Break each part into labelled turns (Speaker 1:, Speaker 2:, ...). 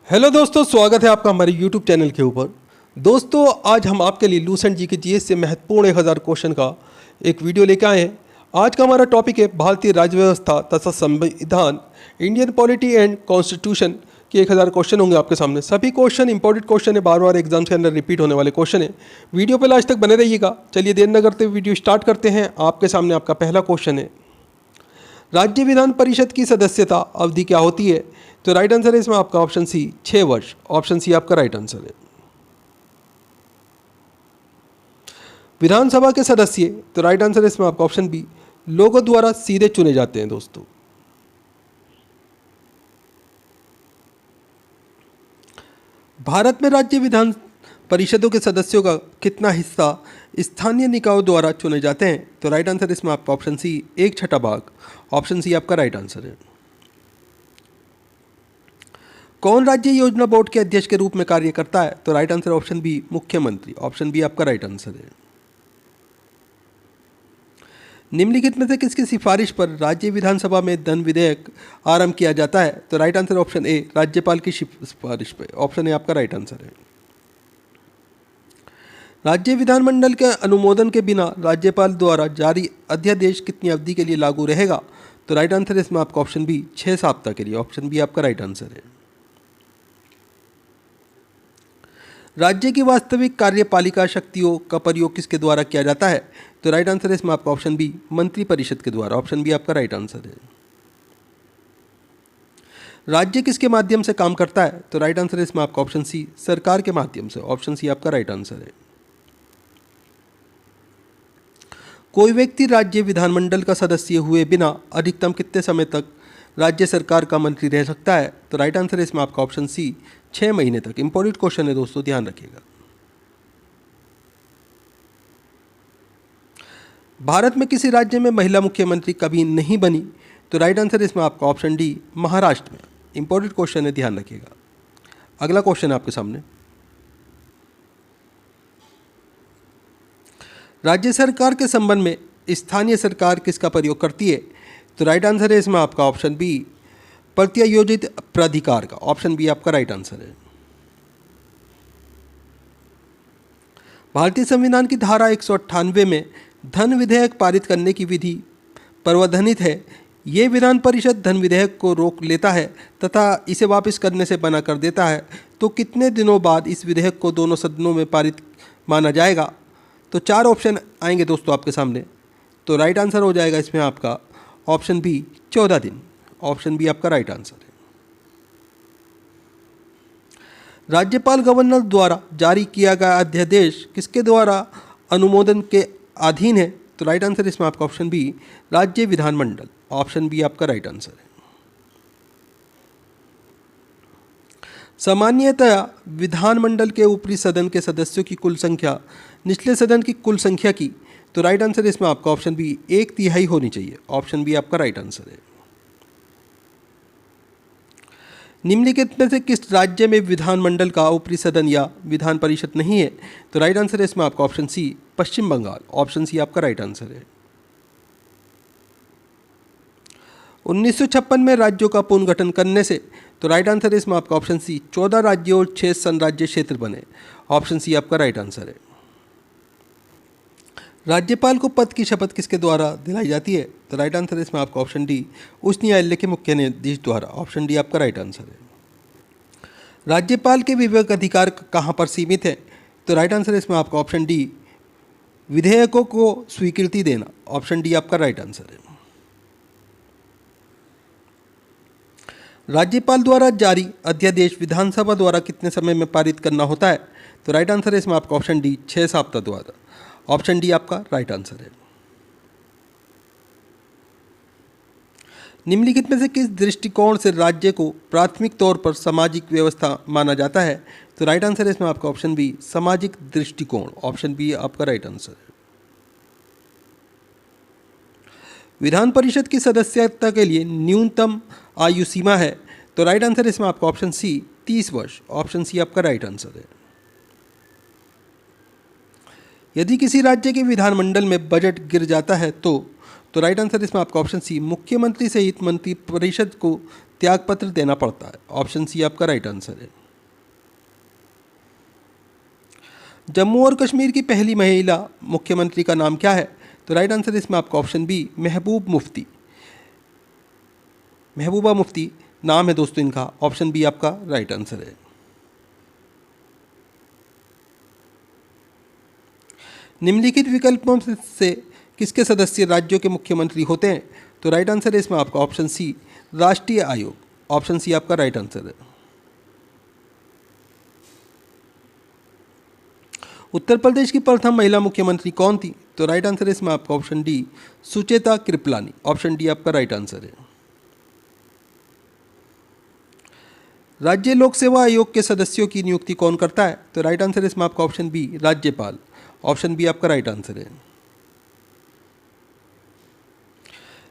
Speaker 1: Hello दोस्तों, स्वागत है आपका हमारे यूट्यूब चैनल के ऊपर। दोस्तों, आज हम आपके लिए लूसेंट जी के जीएस से महत्वपूर्ण 1000 क्वेश्चन का एक वीडियो लेकर आए हैं। आज का हमारा टॉपिक है भारतीय राज्य व्यवस्था तथा संविधान, इंडियन पॉलिटी एंड कॉन्स्टिट्यूशन के 1000 क्वेश्चन होंगे आपके सामने। सभी क्वेश्चन इंपॉर्टेंट क्वेश्चन है, बार बार एग्जाम्स के अंदर रिपीट होने वाले क्वेश्चन है। वीडियो पर लास्ट तक बने रहिएगा। चलिए देर न करते वीडियो स्टार्ट करते हैं। आपके सामने आपका पहला क्वेश्चन है, राज्य विधान परिषद की सदस्यता अवधि क्या होती है? तो राइट आंसर है इसमें आपका ऑप्शन सी 6 वर्ष। ऑप्शन सी आपका राइट आंसर है। विधानसभा के सदस्य, तो राइट आंसर है इसमें आपका ऑप्शन बी, लोगों द्वारा सीधे चुने जाते हैं। दोस्तों, भारत में राज्य विधान परिषदों के सदस्यों का कितना हिस्सा स्थानीय निकायों द्वारा चुने जाते हैं? तो राइट आंसर इसमें आपका ऑप्शन सी 1/6 भाग। ऑप्शन सी आपका राइट आंसर है। कौन राज्य योजना बोर्ड के अध्यक्ष के रूप में कार्य करता है? तो राइट आंसर ऑप्शन बी, मुख्यमंत्री। ऑप्शन बी आपका राइट आंसर है। निम्नलिखित में से किसकी सिफारिश पर राज्य विधानसभा में धन विधेयक आरंभ किया जाता है? तो राइट आंसर ऑप्शन ए, राज्यपाल की सिफारिश पर। ऑप्शन ए आपका राइट आंसर है। राज्य विधानमंडल के अनुमोदन के बिना राज्यपाल द्वारा जारी अध्यादेश कितनी अवधि के लिए लागू रहेगा? तो राइट आंसर है इसमें आपका ऑप्शन बी, 6 सप्ताह के लिए। ऑप्शन बी आपका राइट आंसर है। राज्य की वास्तविक कार्यपालिका शक्तियों का प्रयोग किसके द्वारा किया जाता है? तो राइट आंसर है इसमें आपका ऑप्शन बी, मंत्री परिषद के द्वारा। ऑप्शन बी आपका राइट आंसर है। राज्य किसके माध्यम से काम करता है? तो राइट आंसर है इसमें आपका ऑप्शन सी, सरकार के माध्यम से। ऑप्शन सी आपका राइट आंसर है। कोई व्यक्ति राज्य विधानमंडल का सदस्य हुए बिना अधिकतम कितने समय तक राज्य सरकार का मंत्री रह सकता है? तो राइट आंसर है इसमें आपका ऑप्शन सी, 6 महीने तक। इंपॉर्टेंट क्वेश्चन है दोस्तों, ध्यान रखिएगा। भारत में किसी राज्य में महिला मुख्यमंत्री कभी नहीं बनी? तो राइट आंसर इसमें आपका ऑप्शन डी, महाराष्ट्र में। इंपॉर्टेंट क्वेश्चन है, ध्यान रखिएगा। अगला क्वेश्चन है आपके सामने, राज्य सरकार के संबंध में स्थानीय सरकार किसका प्रयोग करती है? तो राइट आंसर है इसमें आपका ऑप्शन बी, प्रत्यायोजित प्राधिकार का। ऑप्शन बी आपका राइट आंसर है। भारतीय संविधान की धारा 198 में धन विधेयक पारित करने की विधि प्रावधानित है। ये विधान परिषद धन विधेयक को रोक लेता है तथा इसे वापस करने से मना कर देता है, तो कितने दिनों बाद इस विधेयक को दोनों सदनों में पारित माना जाएगा? तो 4 ऑप्शन आएंगे दोस्तों आपके सामने। तो राइट आंसर हो जाएगा इसमें आपका ऑप्शन बी, 14 दिन। ऑप्शन बी आपका राइट आंसर है। राज्यपाल गवर्नर द्वारा जारी किया गया अध्यादेश किसके द्वारा अनुमोदन के अधीन है? तो राइट आंसर इसमें आपका ऑप्शन बी, राज्य विधानमंडल। ऑप्शन बी आपका राइट आंसर है। सामान्यतया विधानमंडल के ऊपरी सदन के सदस्यों की कुल संख्या निचले सदन की कुल संख्या की, तो राइट आंसर इसमें आपका ऑप्शन बी, 1/3 होनी चाहिए। ऑप्शन बी आपका राइट आंसर है। निम्नलिखित में से किस राज्य में विधानमंडल का ऊपरी सदन या विधान परिषद नहीं है? तो राइट आंसर है इसमें आपका ऑप्शन सी, पश्चिम बंगाल। ऑप्शन सी आपका राइट आंसर है। 1956 में राज्यों का पुनर्गठन करने से, तो राइट आंसर है इसमें आपका ऑप्शन सी, 14 राज्यों और 6 संराज्य क्षेत्र बने। ऑप्शन सी आपका राइट आंसर है। राज्यपाल को पद की शपथ किसके द्वारा दिलाई जाती है? तो राइट आंसर है इसमें आपका ऑप्शन डी, उच्च न्यायालय के मुख्य न्यायाधीश द्वारा। ऑप्शन डी आपका राइट आंसर है। राज्यपाल के विवेक अधिकार कहाँ पर सीमित है? तो राइट आंसर है इसमें आपका ऑप्शन डी, विधेयकों को स्वीकृति देना। ऑप्शन डी आपका राइट आंसर है। राज्यपाल द्वारा जारी अध्यादेश विधानसभा द्वारा कितने समय में पारित करना होता है? तो राइट आंसर है इसमें आपका ऑप्शन डी, 6 सप्ताह द्वारा। ऑप्शन डी आपका राइट आंसर है। निम्नलिखित में से किस दृष्टिकोण से राज्य को प्राथमिक तौर पर सामाजिक व्यवस्था माना जाता है? तो राइट आंसर है इसमें आपका ऑप्शन बी, सामाजिक दृष्टिकोण। ऑप्शन बी आपका राइट आंसर है। विधान परिषद की सदस्यता के लिए न्यूनतम आयु सीमा है? तो राइट आंसर इसमें आपका ऑप्शन सी, 30 वर्ष। ऑप्शन सी आपका राइट आंसर है। यदि किसी राज्य के विधानमंडल में बजट गिर जाता है तो राइट आंसर इसमें आपका ऑप्शन सी, मुख्यमंत्री सहित मंत्री परिषद को त्यागपत्र देना पड़ता है? ऑप्शन सी आपका राइट आंसर है। जम्मू और कश्मीर की पहली महिला मुख्यमंत्री का नाम क्या है? तो राइट आंसर इसमें आपका ऑप्शन बी महबूब मुफ्ती, महबूबा मुफ्ती नाम है दोस्तों इनका। ऑप्शन बी आपका राइट आंसर है। निम्नलिखित विकल्पों से किसके सदस्य राज्यों के मुख्यमंत्री होते हैं? तो राइट आंसर है इसमें आपका ऑप्शन सी राष्ट्रीय आयोग। ऑप्शन सी आपका राइट आंसर है। उत्तर प्रदेश की प्रथम महिला मुख्यमंत्री कौन थी? तो राइट आंसर है इसमें आपका option D Sucheta Kripalani. Option D आपका राइट आंसर है। राज्य लोक सेवा आयोग के सदस्यों की नियुक्ति कौन करता है? तो राइट आंसर है इसमें आपका ऑप्शन बी राज्यपाल। ऑप्शन बी आपका राइट आंसर है।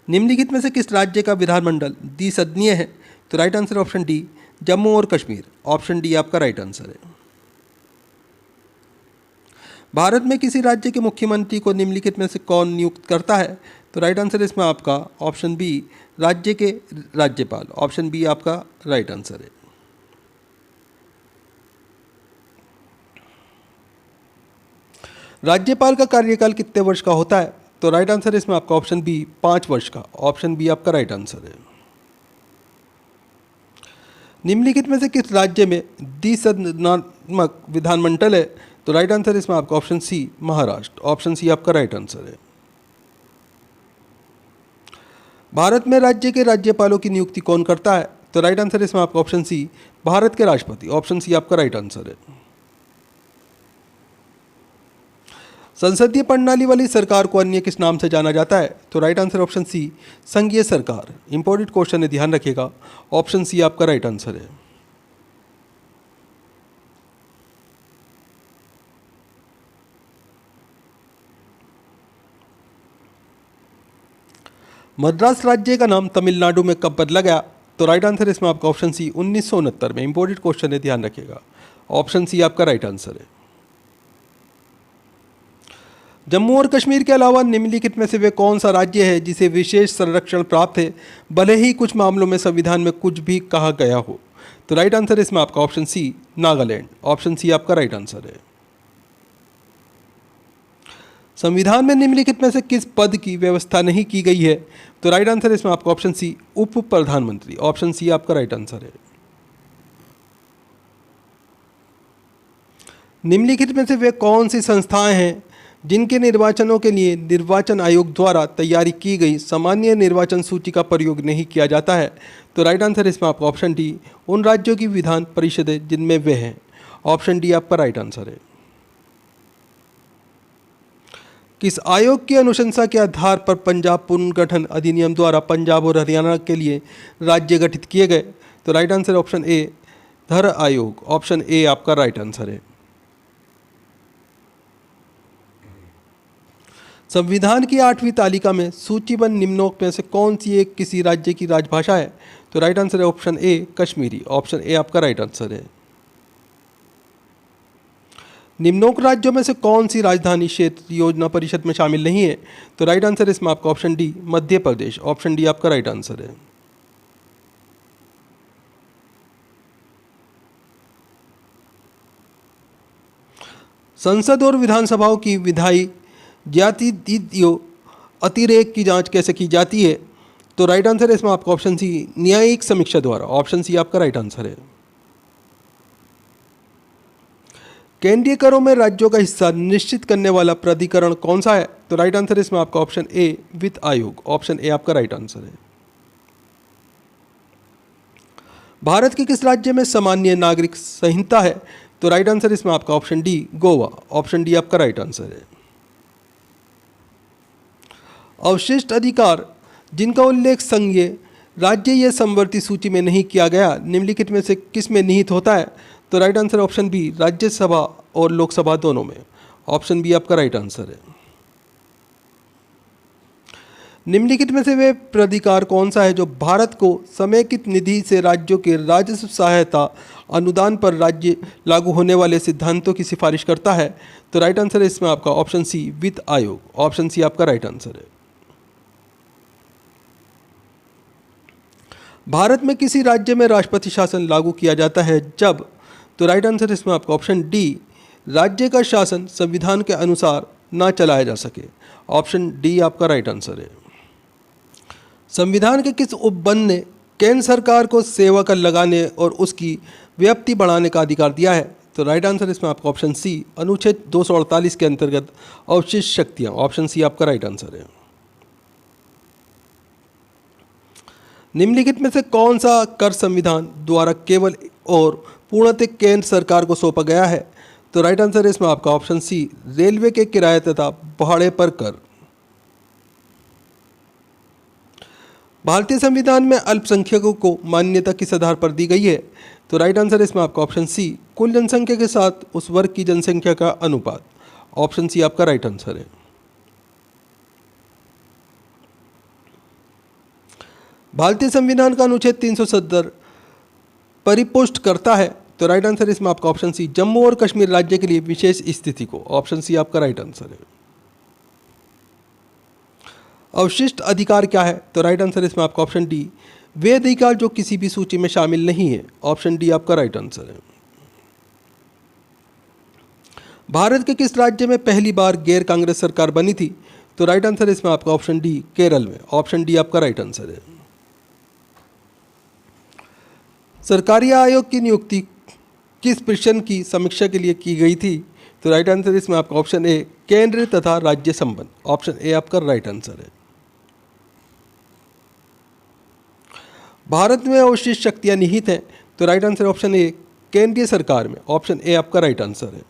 Speaker 1: निम्नलिखित में से किस राज्य का विधानमंडल द्विसदनीय है? तो right answer option D Jammu और कश्मीर। ऑप्शन डी आपका राइट आंसर है। भारत में किसी राज्य के मुख्यमंत्री को निम्नलिखित में से कौन नियुक्त करता है? तो राइट आंसर इसमें आपका ऑप्शन बी राज्य के राज्यपाल। ऑप्शन बी आपका राइट आंसर है। राज्यपाल का कार्यकाल कितने वर्ष का होता है? तो राइट आंसर इसमें आपका ऑप्शन बी 5 वर्ष का। ऑप्शन बी आपका राइट आंसर है। निम्नलिखित में से किस राज्य में द्विसदनात्मक विधानमंडल है? तो राइट आंसर इसमें आपका option C Maharashtra. Option C आपका राइट आंसर है। भारत में राज्य के राज्यपालों की नियुक्ति कौन करता है? तो राइट आंसर इसमें आपका ऑप्शन सी भारत के राष्ट्रपति। ऑप्शन सी आपका राइट आंसर है। संसदीय प्रणाली वाली सरकार को अन्य किस नाम से जाना जाता है? तो राइट आंसर ऑप्शन सी संघीय सरकार। इंपॉर्टेंट क्वेश्चन है, ध्यान रखिएगा। ऑप्शन सी आपका राइट आंसर है। मद्रास राज्य का नाम तमिलनाडु में कब बदला गया? तो राइट आंसर इसमें आपका ऑप्शन सी 1969 में। इंपॉर्टेंट क्वेश्चन है, ध्यान रखिएगा। ऑप्शन सी आपका राइट आंसर है। जम्मू और कश्मीर के अलावा निम्नलिखित में से वे कौन सा राज्य है जिसे विशेष संरक्षण प्राप्त है, भले ही कुछ मामलों में संविधान में कुछ भी कहा गया हो? तो राइट आंसर इसमें आपका option C Nagaland. Option C आपका राइट आंसर है। संविधान में निम्नलिखित में से किस पद की व्यवस्था नहीं की गई है? तो राइट आंसर इसमें आपका ऑप्शन सी उप प्रधानमंत्री। ऑप्शन सी आपका राइट आंसर है। निम्नलिखित में से वे कौन सी संस्थाएं हैं जिनके निर्वाचनों के लिए निर्वाचन आयोग द्वारा तैयारी की गई सामान्य निर्वाचन सूची का प्रयोग नहीं किया जाता है? तो राइट आंसर इसमें आपका ऑप्शन डी उन राज्यों की विधान परिषदें जिनमें वे हैं। ऑप्शन डी आपका राइट आंसर है। किस आयोग की अनुशंसा के आधार पर पंजाब पुनर्गठन अधिनियम द्वारा पंजाब और हरियाणा के लिए राज्य गठित किए गए? तो राइट आंसर ऑप्शन ए धर आयोग। ऑप्शन ए आपका राइट आंसर है। संविधान की 8वीं तालिका में सूचीबद्ध निम्नोक्त में से कौन सी एक किसी राज्य की राजभाषा है? तो राइट आंसर है option A Kashmiri. Option A आपका राइट आंसर है। निम्नोक्त राज्यों में से कौन सी राजधानी क्षेत्र योजना परिषद में शामिल नहीं है? तो राइट आंसर इसमें आपका option D Madhya Pradesh. Option D आपका राइट आंसर है। संसद और विधानसभाओं की विधायी ज्यातियों अतिरेक की जांच कैसे की जाती है? तो राइट आंसर है इसमें आपका ऑप्शन सी न्यायिक समीक्षा द्वारा। ऑप्शन सी आपका राइट आंसर है। केंद्रीय करों में राज्यों का हिस्सा निश्चित करने वाला प्राधिकरण कौन सा है? तो राइट आंसर इसमें आपका ऑप्शन ए वित्त आयोग। ऑप्शन ए आपका राइट आंसर है। भारत के किस राज्य में सामान्य नागरिक संहिता है? तो राइट आंसर इसमें आपका option D Goa. Option D आपका राइट आंसर है। अवशिष्ट अधिकार जिनका उल्लेख संघीय राज्य या समवर्ती सूची में नहीं किया गया निम्नलिखित में से किस में निहित होता है? तो right answer option B Rajya Sabha और लोकसभा दोनों में। ऑप्शन बी आपका राइट आंसर है। निम्नलिखित में से वे प्राधिकार कौन सा है जो भारत को समेकित निधि से राज्यों के राजस्व सहायता अनुदान पर राज्य लागू होने वाले सिद्धांतों की सिफारिश करता है? तो राइट आंसर है इसमें आपका ऑप्शन सी वित्त आयोग। ऑप्शन सी आपका राइट आंसर है। भारत में किसी राज्य में राष्ट्रपति शासन लागू किया जाता है जब, तो राइट आंसर इसमें आपका ऑप्शन डी, राज्य का शासन संविधान के अनुसार ना चलाया जा सके। ऑप्शन डी आपका राइट आंसर है। संविधान के किस उपबंध ने केंद्र सरकार को सेवा कर लगाने और उसकी व्याप्ति बढ़ाने का अधिकार दिया है? तो राइट आंसर इसमें आपका ऑप्शन सी, अनुच्छेद 248 के अंतर्गत अवशिष्ट शक्तियां। ऑप्शन सी आपका राइट आंसर है। निम्नलिखित में से कौन सा कर संविधान द्वारा केवल और पूर्णतः केंद्र सरकार को सौंपा गया है? तो राइट आंसर है इसमें आपका ऑप्शन सी, रेलवे के किराए तथा भाड़े पर कर। भारतीय संविधान में अल्पसंख्यकों को मान्यता किस आधार पर दी गई है? तो राइट आंसर इसमें आपका ऑप्शन सी, कुल जनसंख्या के साथ उस वर्ग की जनसंख्या का अनुपात। ऑप्शन सी आपका राइट आंसर है। भारतीय संविधान का अनुच्छेद 370 परिपुष्ट करता है? तो राइट आंसर इसमें आपका ऑप्शन सी, जम्मू और कश्मीर राज्य के लिए विशेष स्थिति को। ऑप्शन सी आपका राइट आंसर है। अवशिष्ट अधिकार क्या है? तो राइट आंसर इसमें आपका ऑप्शन डी, वे अधिकार जो किसी भी सूची में शामिल नहीं है। ऑप्शन डी आपका राइट आंसर है। भारत के किस राज्य में पहली बार गैर कांग्रेस सरकार बनी थी? तो राइट आंसर इसमें आपका ऑप्शन डी, केरल में। ऑप्शन डी आपका राइट आंसर है। सरकारी आयोग की नियुक्ति किस प्रश्न की समीक्षा के लिए की गई थी? तो राइट आंसर इसमें आपका ऑप्शन ए, केंद्र तथा राज्य संबंध। ऑप्शन ए आपका राइट आंसर है। भारत में अवशिष्ट शक्तियां निहित हैं? तो राइट आंसर ऑप्शन ए, केंद्रीय सरकार में। ऑप्शन ए आपका राइट आंसर है।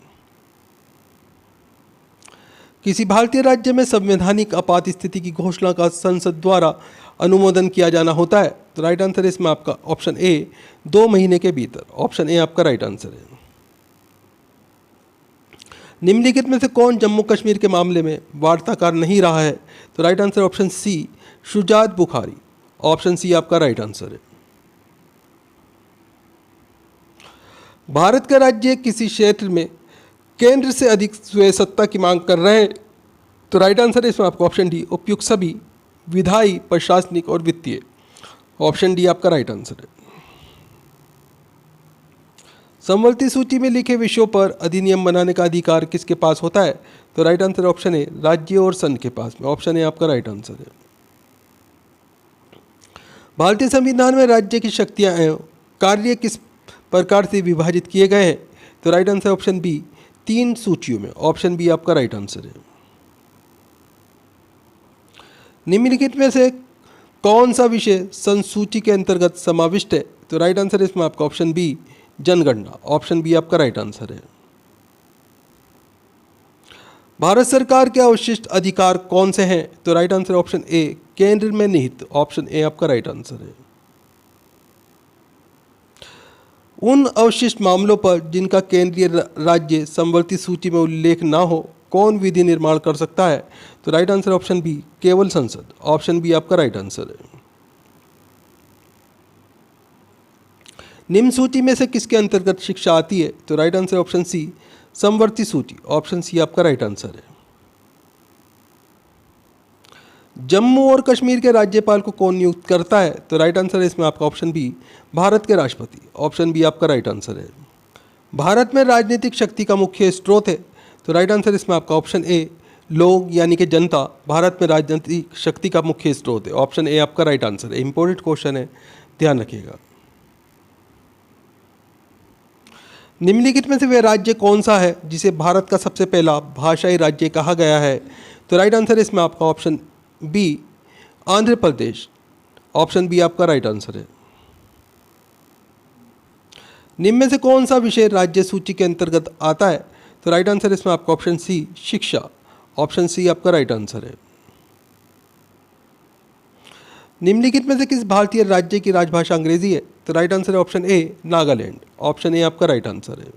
Speaker 1: किसी भारतीय राज्य में संवैधानिक आपात स्थिति की घोषणा का संसद द्वारा अनुमोदन किया जाना होता है? तो राइट आंसर इसमें आपका ऑप्शन ए, 2 महीने के भीतर। ऑप्शन ए आपका राइट आंसर है। निम्नलिखित में से कौन जम्मू कश्मीर के मामले में वार्ताकार नहीं रहा है? तो right answer option C, Shujaat Bukhari. Option C आपका राइट आंसर है। भारत का राज्य किसी क्षेत्र में केंद्र से अधिक स्वायत्तता की मांग कर रहे हैं? तो राइट आंसर है इसमें आपका ऑप्शन डी, उपयुक्त सभी, विधायी, प्रशासनिक और वित्तीय। ऑप्शन डी आपका राइट आंसर है। समवर्ती सूची में लिखे विषयों पर अधिनियम बनाने का अधिकार किसके पास होता है? तो राइट आंसर ऑप्शन ए, राज्य और संघ के पास में। ऑप्शन ए आपका राइट आंसर है। भारतीय संविधान में राज्य की शक्तियां एवं कार्य किस प्रकार से विभाजित किए गए हैं? तो राइट आंसर ऑप्शन बी, 3 सूचियों में। ऑप्शन बी आपका राइट आंसर है। निम्नलिखित में से कौन सा विषय संसूची के अंतर्गत समाविष्ट है? तो राइट आंसर इसमें आपका ऑप्शन बी, जनगणना। ऑप्शन बी आपका राइट आंसर है। भारत सरकार के अवशिष्ट अधिकार कौन से हैं? तो राइट आंसर ऑप्शन ए, केंद्र में निहित। ऑप्शन ए आपका राइट आंसर है। उन अवशिष्ट मामलों पर जिनका केंद्रीय राज्य समवर्ती सूची में उल्लेख ना हो, कौन विधि निर्माण कर सकता है? तो राइट आंसर ऑप्शन बी, केवल संसद। ऑप्शन बी आपका राइट आंसर है। निम्न सूची में से किसके अंतर्गत शिक्षा आती है? तो राइट आंसर ऑप्शन सी, समवर्ती सूची। ऑप्शन सी आपका राइट आंसर है। जम्मू और कश्मीर के राज्यपाल को कौन नियुक्त करता है? तो राइट आंसर है इसमें आपका ऑप्शन बी, भारत के राष्ट्रपति। ऑप्शन बी आपका राइट आंसर है। भारत में राजनीतिक शक्ति का मुख्य स्रोत है? तो राइट आंसर इसमें आपका ऑप्शन ए, लोग यानी कि जनता भारत में राजनीतिक शक्ति का मुख्य स्रोत है। ऑप्शन ए आपका राइट आंसर है। इंपॉर्टेंट क्वेश्चन है, ध्यान रखिएगा। निम्नलिखित में से वह राज्य कौन सा है जिसे भारत का सबसे पहला भाषाई राज्य कहा गया है? तो राइट आंसर इसमें आपका option B, Andhra Pradesh. Option B आपका राइट आंसर है। निम्न में से कौन सा विषय राज्य सूची के अंतर्गत आता है? तो राइट आंसर इसमें आपका ऑप्शन सी, शिक्षा। ऑप्शन सी आपका राइट आंसर है। निम्नलिखित में से किस भारतीय राज्य की राजभाषा अंग्रेजी है? तो राइट आंसर है option A, Nagaland. Option A आपका राइट आंसर है।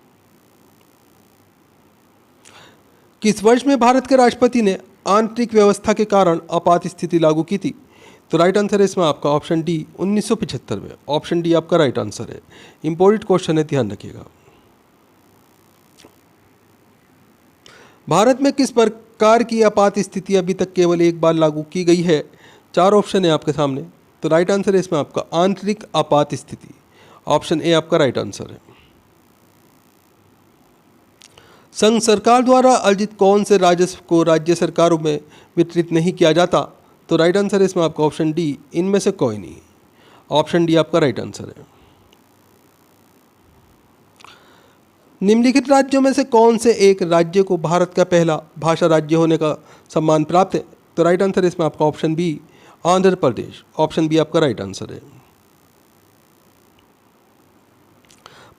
Speaker 1: किस वर्ष में भारत के राष्ट्रपति ने आंतरिक व्यवस्था के कारण आपात स्थिति लागू की थी? तो राइट आंसर है इसमें आपका ऑप्शन डी, 1975 में। ऑप्शन डी आपका राइट आंसर है। इंपॉर्टेंट क्वेश्चन है, ध्यान रखिएगा। भारत में किस प्रकार की आपात स्थिति अभी तक केवल एक बार लागू की गई है? 4 ऑप्शन है आपके सामने। तो राइट आंसर है इसमें आपका आंतरिक आपात स्थिति। ऑप्शन ए आपका राइट आंसर है। संघ सरकार द्वारा अर्जित कौन से राजस्व को राज्य सरकारों में वितरित नहीं किया जाता, तो राइट आंसर है इसमें आपका ऑप्शन डी, इनमें से कोई नहीं। ऑप्शन डी आपका राइट आंसर है। निम्नलिखित राज्यों में से कौन से एक राज्य को भारत का पहला भाषा राज्य होने का सम्मान प्राप्त है, तो राइट आंसर है इसमें आपका option B, Andhra Pradesh. Option B आपका राइट आंसर है।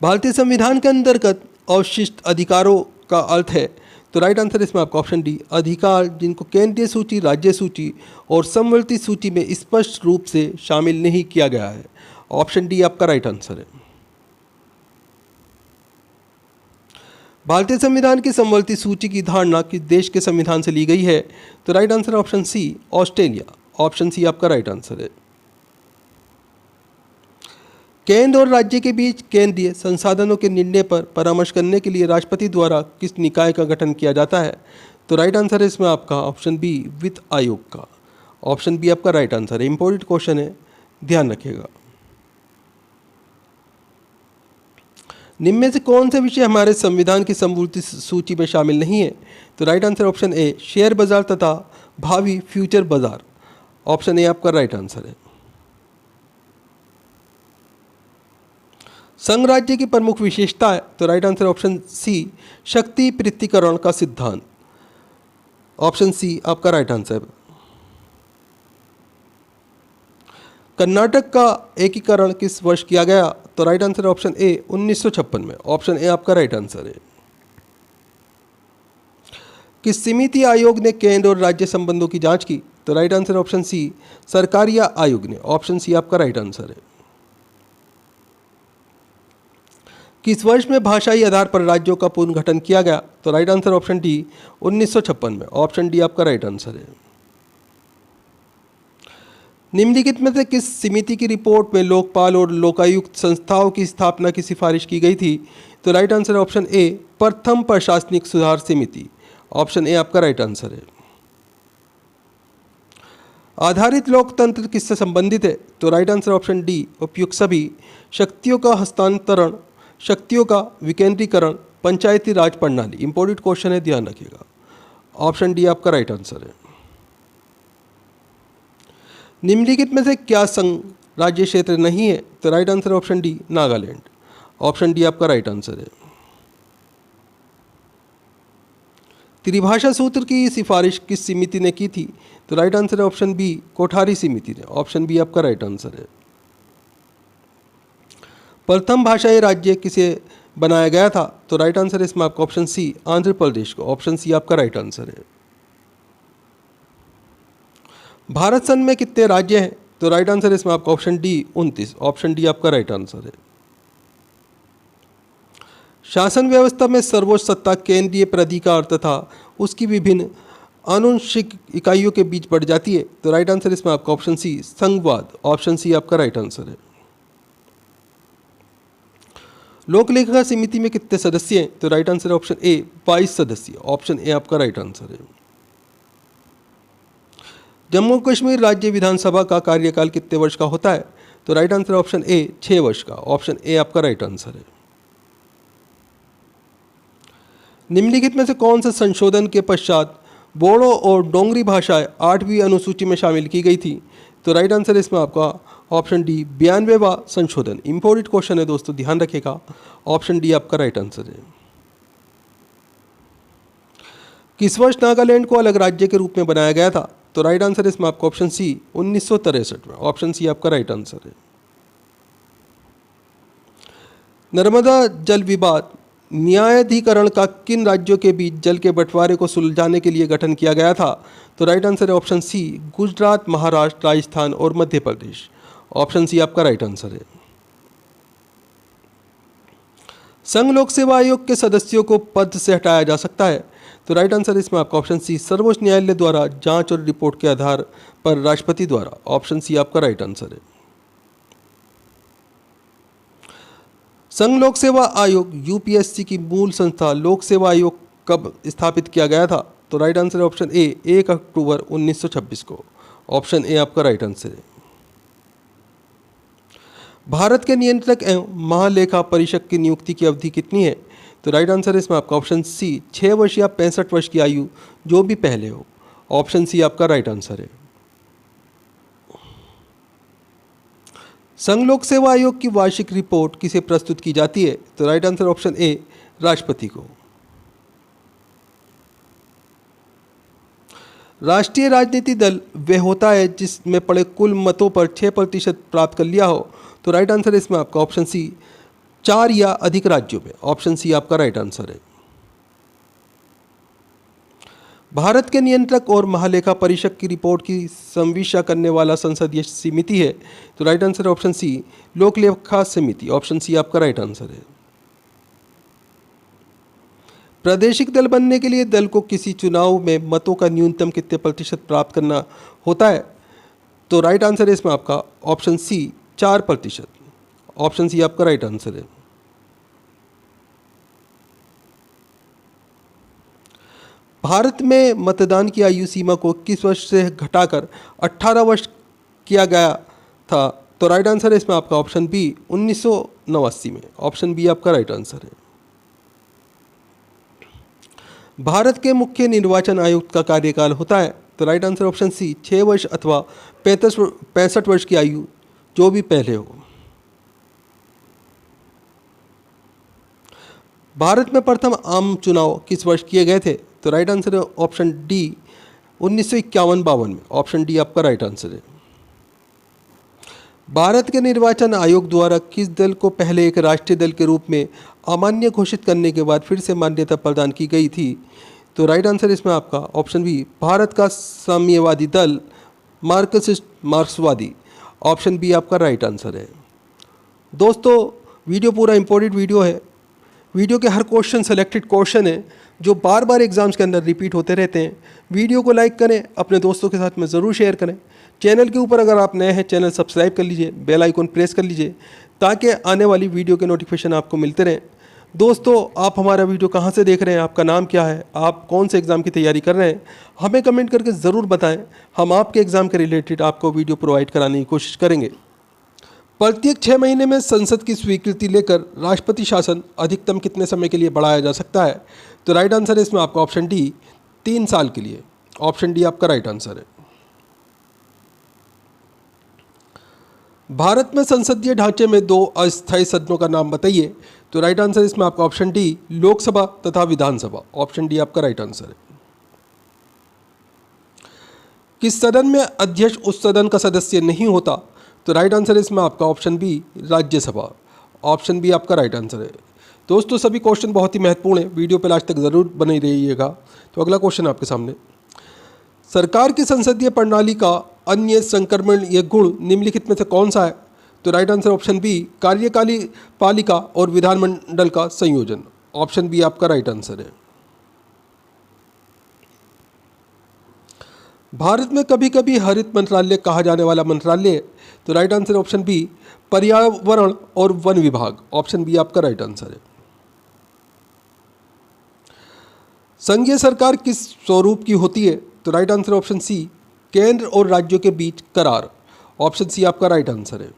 Speaker 1: भारतीय संविधान के अंतर्गत अवशिष्ट अधिकारों का अर्थ है, तो राइट आंसर इसमें आपका ऑप्शन डी, अधिकार जिनको केंद्रीय सूची, राज्य सूची और समवर्ती सूची में स्पष्ट रूप से शामिल नहीं किया गया है। ऑप्शन डी आपका राइट आंसर है। भारतीय संविधान की समवर्ती सूची की धारणा किस देश के संविधान से ली गई है, तो right answer option C, Australia. Option C आपका राइट आंसर है। केंद्र और राज्य के बीच केंद्रीय संसाधनों के निर्णय पर परामर्श करने के लिए राष्ट्रपति द्वारा किस निकाय का गठन किया जाता है, तो राइट आंसर है इसमें आपका ऑप्शन बी, वित्त आयोग का। ऑप्शन बी आपका राइट आंसर है। इंपॉर्टेंट क्वेश्चन है, ध्यान रखिएगा। निम्न में से कौन से विषय हमारे संविधान की समवर्ती सूची में शामिल नहीं है, तो right answer option A, share बाजार तथा भावी फ्यूचर बाजार। ऑप्शन ए आपका राइट आंसर है। संघ राज्य की प्रमुख विशेषता है, तो राइट आंसर ऑप्शन सी, शक्ति पृथक्करण का सिद्धांत। ऑप्शन सी आपका राइट आंसर है। कर्नाटक का एकीकरण किस वर्ष किया गया, तो राइट आंसर ऑप्शन ए, 1956 में। ऑप्शन ए आपका राइट आंसर है। किस समिति आयोग ने केंद्र और राज्य संबंधों की जांच की, तो right answer option C, Sarkaria आयोग ने। ऑप्शन सी आपका राइट आंसर है। किस वर्ष में भाषाई आधार पर राज्यों का पुनर्गठन किया गया, तो राइट आंसर ऑप्शन डी, 1956 में। ऑप्शन डी आपका राइट आंसर है। निम्नलिखित में से किस समिति की रिपोर्ट में लोकपाल और लोकायुक्त संस्थाओं की स्थापना की सिफारिश की गई थी, तो राइट आंसर ऑप्शन ए, प्रथम प्रशासनिक सुधार समिति। ऑप्शन ए आपका राइट आंसर है। आधारित लोकतंत्र किससे संबंधित है, तो राइट आंसर ऑप्शन डी, उपयुक्त सभी, शक्तियों का हस्तांतरण, शक्तियों का विकेंद्रीकरण, पंचायती राज प्रणाली। इंपॉर्टेंट क्वेश्चन है, ध्यान रखिएगा। ऑप्शन डी आपका राइट आंसर है। निम्नलिखित में से क्या संघ राज्य क्षेत्र नहीं है, तो right answer option D, Nagaland. Option D आपका राइट आंसर है। त्रिभाषा सूत्र की सिफारिश किस समिति ने की थी, तो राइट आंसर है ऑप्शन बी, कोठारी समिति ने। ऑप्शन बी आपका राइट आंसर है। प्रथम भाषाई राज्य किसे बनाया गया था, तो राइट आंसर है इसमें आपका ऑप्शन सी, आंध्र प्रदेश को। ऑप्शन सी आपका राइट आंसर है। भारत संघ में कितने राज्य हैं, तो राइट आंसर है इसमें आपका ऑप्शन डी, 29। ऑप्शन डी आपका राइट आंसर है। शासन व्यवस्था में सर्वोच्च सत्ता केंद्रीय प्राधिकार तथा उसकी विभिन्न आनुषंगिक इकाइयों के बीच बढ़ जाती है, तो राइट आंसर इसमें आपका ऑप्शन सी, संघवाद। ऑप्शन सी आपका राइट आंसर है। लोक लेखा समिति में कितने सदस्य हैं, तो राइट आंसर ऑप्शन ए, 22 सदस्य। ऑप्शन ए आपका राइट आंसर है। जम्मू कश्मीर राज्य विधानसभा का कार्यकाल कितने वर्ष का होता है, तो राइट आंसर ऑप्शन ए, 6 वर्ष का। ऑप्शन ए आपका राइट आंसर है। निम्नलिखित में से कौन सा संशोधन के पश्चात बोडो और डोंगरी भाषाएं 8वीं अनुसूची में शामिल की गई थी, तो राइट आंसर इसमें आपका ऑप्शन डी, 92वां संशोधन। इंपॉर्टेंट क्वेश्चन है दोस्तों, ध्यान रखिएगा। ऑप्शन डी आपका राइट आंसर है। किस वर्ष नागालैंड को अलग राज्य के रूप में बनाया गया था, तो राइट आंसर इसमें आपका ऑप्शन सी, 1963 में। ऑप्शन सी आपका राइट आंसर है। नर्मदा जल विवाद न्यायाधिकरण का किन राज्यों के बीच जल के बंटवारे को सुलझाने के लिए गठन किया गया था, तो राइट आंसर है ऑप्शन सी, गुजरात, महाराष्ट्र, राजस्थान और मध्य प्रदेश। ऑप्शन सी आपका राइट आंसर है। संघ लोक सेवा आयोग के सदस्यों को पद से हटाया जा सकता है, तो राइट आंसर इसमें आपका ऑप्शन सी, सर्वोच्च न्यायालय द्वारा जांच और रिपोर्ट के आधार पर राष्ट्रपति द्वारा। ऑप्शन सी आपका राइट आंसर है। संघ लोक सेवा आयोग यूपीएससी की मूल संस्था लोक सेवा आयोग कब स्थापित किया गया था, तो राइट आंसर है ऑप्शन ए, 1 अक्टूबर 1926 को। ऑप्शन ए आपका राइट आंसर है। भारत के नियंत्रक एवं महालेखा परीक्षक की नियुक्ति की अवधि कितनी है? तो राइट आंसर है इसमें आपका ऑप्शन सी 6 वर्ष या 65 वर्ष की आयु, जो भी पहले हो। ऑप्शन सी आपका राइट आंसर है। संघ लोक सेवा आयोग की वार्षिक रिपोर्ट किसे प्रस्तुत की जाती है? तो राइट आंसर ऑप्शन ए राष्ट्रपति को। राष्ट्रीय राजनीति दल वह होता है जिसमें पड़े कुल मतों पर 6% प्राप्त कर लिया हो। तो राइट आंसर है इसमें आपका ऑप्शन सी 4 या अधिक राज्यों में। ऑप्शन सी आपका राइट आंसर है। भारत के नियंत्रक और महालेखा परीक्षक की रिपोर्ट की समीक्षा करने वाला संसदीय समिति है। तो राइट आंसर ऑप्शन सी लोक लेखा समिति। ऑप्शन सी आपका राइट आंसर है। प्रादेशिक दल बनने के लिए दल को किसी चुनाव में मतों का न्यूनतम कितने प्रतिशत प्राप्त करना होता है? तो राइट आंसर है इसमें आपका ऑप्शन सी 4%। ऑप्शन सी आपका राइट आंसर है। भारत में मतदान की आयु सीमा को 21 वर्ष से घटाकर 18 वर्ष किया गया था। तो राइट आंसर है इसमें आपका ऑप्शन बी 1989 में। ऑप्शन बी आपका राइट आंसर है। भारत के मुख्य निर्वाचन आयुक्त का कार्यकाल होता है। तो राइट आंसर ऑप्शन सी 6 वर्ष अथवा 65 वर्ष की आयु, जो भी पहले हो। भारत में प्रथम आम चुनाव किस वर्ष किए गए थे? तो राइट आंसर है ऑप्शन डी 1951-52 में। ऑप्शन डी आपका राइट आंसर है। भारत के निर्वाचन आयोग द्वारा किस दल को पहले एक राष्ट्रीय दल के रूप में अमान्य घोषित करने के बाद फिर से मान्यता प्रदान की गई थी? तो राइट आंसर इसमें आपका ऑप्शन बी भारत का साम्यवादी दल, मार्क्सिस्ट मार्क्सवादी। ऑप्शन बी आपका राइट आंसर है। दोस्तों, वीडियो पूरा इंपॉर्टेंट वीडियो है। वीडियो के हर क्वेश्चन सेलेक्टेड क्वेश्चन है जो बार बार एग्जाम्स के अंदर रिपीट होते रहते हैं। वीडियो को लाइक करें, अपने दोस्तों के साथ में ज़रूर शेयर करें। चैनल के ऊपर अगर आप नए हैं, चैनल सब्सक्राइब कर लीजिए, बेल आइकन प्रेस कर लीजिए ताकि आने वाली वीडियो के नोटिफिकेशन आपको मिलते रहें। दोस्तों, आप हमारा वीडियो कहाँ से देख रहे हैं, आपका नाम क्या है, आप कौन से एग्ज़ाम की तैयारी कर रहे हैं, हमें कमेंट करके ज़रूर बताएं। हम आपके एग्ज़ाम के रिलेटेड आपको वीडियो प्रोवाइड कराने की कोशिश करेंगे। प्रत्येक 6 महीने में संसद की स्वीकृति लेकर राष्ट्रपति शासन अधिकतम कितने समय के लिए बढ़ाया जा सकता है? तो राइट आंसर है इसमें आपका ऑप्शन डी 3 साल के लिए। ऑप्शन डी आपका राइट आंसर है। भारत में संसदीय ढांचे में 2 अस्थायी सदनों का नाम बताइए। तो राइट आंसर इसमें आपका ऑप्शन डी लोकसभा तथा विधानसभा। ऑप्शन डी आपका राइट आंसर है। किस सदन में अध्यक्ष उस सदन का सदस्य नहीं होता? तो राइट आंसर इसमें आपका option B Rajya Sabha. Option B आपका राइट आंसर है। दोस्तों, सभी क्वेश्चन बहुत ही महत्वपूर्ण है, वीडियो पे लास्ट तक ज़रूर बने रहिएगा। तो अगला क्वेश्चन आपके सामने, सरकार की संसदीय प्रणाली का अन्य संक्रमणीय गुण निम्नलिखित में से कौन सा है? तो राइट आंसर ऑप्शन बी कार्यकारी पालिका और विधानमंडल का संयोजन। ऑप्शन बी आपका राइट आंसर है। भारत में कभी कभी हरित मंत्रालय कहा जाने वाला मंत्रालय है। तो राइट आंसर ऑप्शन बी पर्यावरण और वन विभाग। ऑप्शन बी आपका राइट आंसर है। संघीय सरकार किस स्वरूप की होती है? तो राइट आंसर ऑप्शन सी केंद्र और राज्यों के बीच करार। ऑप्शन सी आपका राइट आंसर है।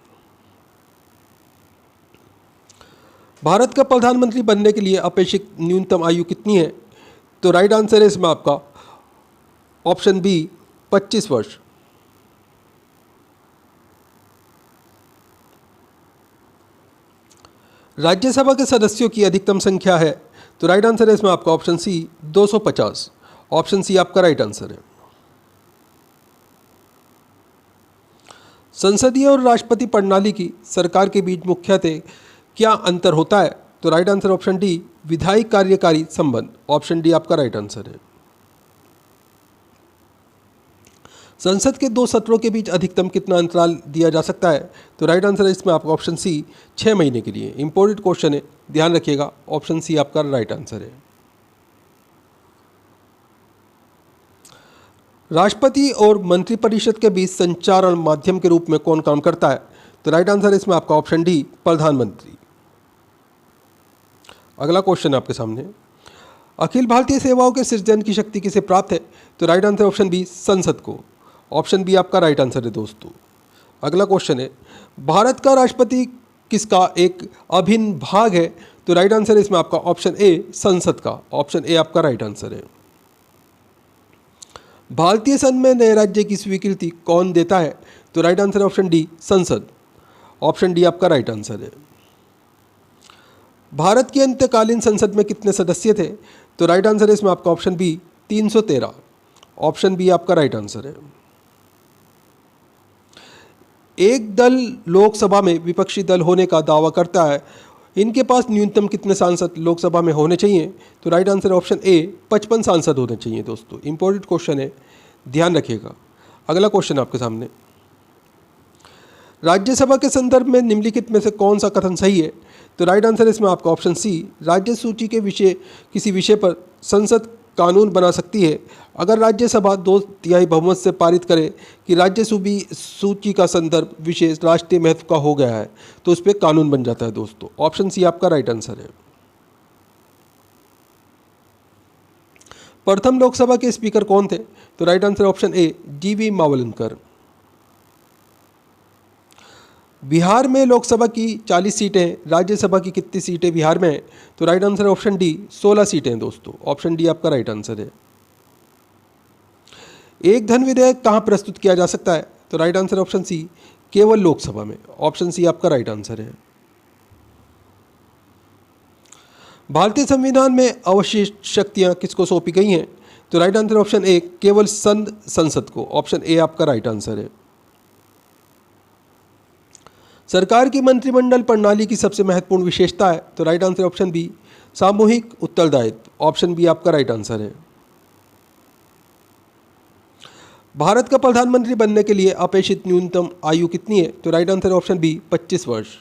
Speaker 1: भारत का प्रधानमंत्री बनने के लिए अपेक्षित न्यूनतम आयु कितनी है? तो राइट आंसर है इसमें आपका ऑप्शन बी 25 वर्ष। राज्यसभा के सदस्यों की अधिकतम संख्या है। तो राइट आंसर है इसमें आपका ऑप्शन सी 250। ऑप्शन सी आपका राइट आंसर है। संसदीय और राष्ट्रपति प्रणाली की सरकार के बीच मुख्यतः क्या अंतर होता है? तो राइट आंसर ऑप्शन डी विधायी कार्यकारी संबंध। ऑप्शन डी आपका राइट आंसर है। संसद के 2 सत्रों के बीच अधिकतम कितना अंतराल दिया जा सकता है? तो राइट आंसर है इसमें आपका ऑप्शन सी 6 महीने के लिए। इंपॉर्टेंट क्वेश्चन है, ध्यान रखिएगा। ऑप्शन सी आपका राइट आंसर है। राष्ट्रपति और मंत्रिपरिषद के बीच संचारण माध्यम के रूप में कौन काम करता है? तो राइट आंसर है इसमें आपका ऑप्शन डी प्रधानमंत्री। अगला क्वेश्चन आपके सामने, अखिल भारतीय सेवाओं के सृजन की शक्ति किसे प्राप्त है? तो राइट आंसर ऑप्शन बी संसद को। ऑप्शन बी आपका राइट आंसर है दोस्तों। अगला क्वेश्चन है, भारत का राष्ट्रपति किसका एक अभिन्न भाग है? तो राइट आंसर है इसमें आपका ऑप्शन ए संसद का। ऑप्शन ए आपका राइट आंसर है। भारतीय संघ में नए राज्य की स्वीकृति कौन देता है? तो राइट आंसर है ऑप्शन डी संसद। ऑप्शन डी आपका राइट आंसर है। भारत की अंतकालीन संसद में कितने सदस्य थे? तो राइट आंसर है इसमें आपका ऑप्शन बी 313। ऑप्शन बी आपका राइट आंसर है। एक दल लोकसभा में विपक्षी दल होने का दावा करता है, इनके पास न्यूनतम कितने सांसद लोकसभा में होने चाहिए? तो राइट आंसर है ऑप्शन ए 55 सांसद होने चाहिए। दोस्तों इंपॉर्टेंट क्वेश्चन है, ध्यान रखिएगा। अगला क्वेश्चन आपके सामने, राज्यसभा के संदर्भ में निम्नलिखित में से कौन सा कथन सही है? तो राइट आंसर इसमें आपका ऑप्शन सी राज्य सूची के किसी विषय पर संसद कानून बना सकती है अगर राज्यसभा 2/3 बहुमत से पारित करे कि राज्य सूची का संदर्भ विषय राष्ट्रीय महत्व का हो गया है, तो उस पर कानून बन जाता है। दोस्तों ऑप्शन सी आपका राइट आंसर है। प्रथम लोकसभा के स्पीकर कौन थे? तो राइट आंसर ऑप्शन ए जीवी मावलंकर। बिहार में लोकसभा की 40 सीटें, राज्यसभा की कितनी सीटें बिहार में? तो राइट आंसर ऑप्शन डी 16 सीटें। दोस्तों ऑप्शन डी आपका राइट आंसर है। एक धन विधेयक कहां प्रस्तुत किया जा सकता है? तो राइट आंसर ऑप्शन सी केवल लोकसभा में। ऑप्शन सी आपका राइट आंसर है। भारतीय संविधान में अवशिष्ट शक्तियां किसको सौंपी गई हैं? तो राइट आंसर ऑप्शन ए केवल संसद को। ऑप्शन ए आपका राइट आंसर है। सरकार की मंत्रिमंडल प्रणाली की सबसे महत्वपूर्ण विशेषता है? तो राइट आंसर ऑप्शन बी सामूहिक उत्तरदायित्व। ऑप्शन बी आपका राइट आंसर है। भारत का प्रधानमंत्री बनने के लिए अपेक्षित न्यूनतम आयु कितनी है? तो राइट आंसर ऑप्शन बी 25 वर्ष।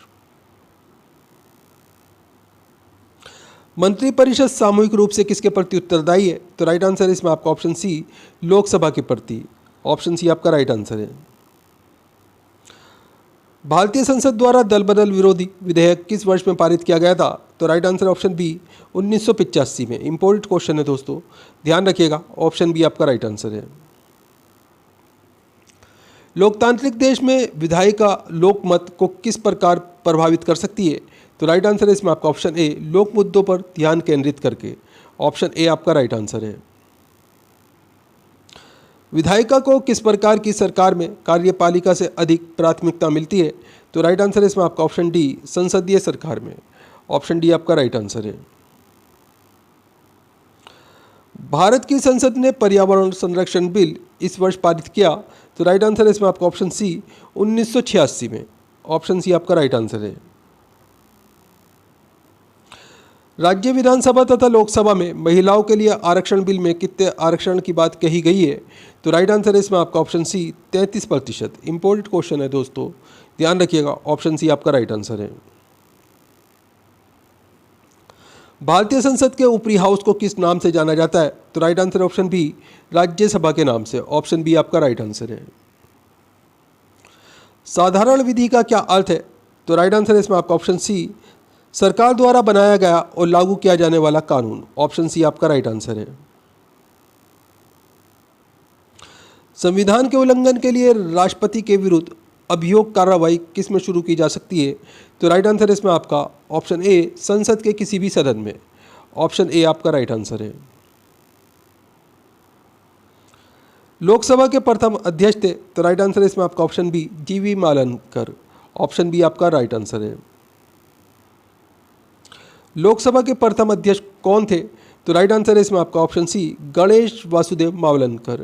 Speaker 1: मंत्रिपरिषद सामूहिक रूप से किसके प्रति उत्तरदायी है? तो राइट आंसर इसमें आपका ऑप्शन सी लोकसभा के प्रति। ऑप्शन सी आपका राइट आंसर है। भारतीय संसद द्वारा दल बदल विरोधी विधेयक किस वर्ष में पारित किया गया था? तो राइट आंसर ऑप्शन बी 1985 में। इंपॉर्टेंट क्वेश्चन है दोस्तों, ध्यान रखिएगा। ऑप्शन बी आपका राइट आंसर है। लोकतांत्रिक देश में विधायिका लोकमत को किस प्रकार प्रभावित कर सकती है? तो राइट आंसर है इसमें आपका ऑप्शन ए लोक मुद्दों पर ध्यान केंद्रित करके। ऑप्शन ए आपका राइट आंसर है। विधायिका को किस प्रकार की सरकार में कार्यपालिका से अधिक प्राथमिकता मिलती है? तो राइट आंसर है इसमें आपका ऑप्शन डी संसदीय सरकार में। ऑप्शन डी आपका राइट आंसर है। भारत की संसद ने पर्यावरण संरक्षण बिल इस वर्ष पारित किया? तो राइट आंसर है इसमें आपका ऑप्शन सी 1986 में। ऑप्शन सी आपका राइट आंसर है। राज्य विधानसभा तथा लोकसभा में महिलाओं के लिए आरक्षण बिल में कितने आरक्षण की बात कही गई है? तो राइट आंसर है इसमें आपका ऑप्शन सी 33%। इंपॉर्टेंट क्वेश्चन है दोस्तों, ध्यान रखिएगा। ऑप्शन सी आपका राइट आंसर है। भारतीय संसद के ऊपरी हाउस को किस नाम से जाना जाता है? तो right answer option B Rajya Sabha के नाम से। ऑप्शन बी आपका राइट आंसर है। साधारण विधि का क्या अर्थ है? तो राइट आंसर है इसमें आपका ऑप्शन सी सरकार द्वारा बनाया गया और लागू किया जाने वाला कानून। ऑप्शन सी आपका राइट आंसर है। संविधान के उल्लंघन के लिए राष्ट्रपति के विरुद्ध अभियोग कार्रवाई किस में शुरू की जा सकती है? तो राइट आंसर इसमें आपका ऑप्शन ए संसद के किसी भी सदन में। ऑप्शन ए आपका राइट आंसर है। लोकसभा के प्रथम अध्यक्ष थे? तो राइट आंसर इसमें आपका ऑप्शन बी जीवी मावलंकर। ऑप्शन बी आपका राइट आंसर है। लोकसभा के प्रथम अध्यक्ष कौन थे? तो राइट आंसर है इसमें आपका ऑप्शन सी गणेश वासुदेव मावलंकर।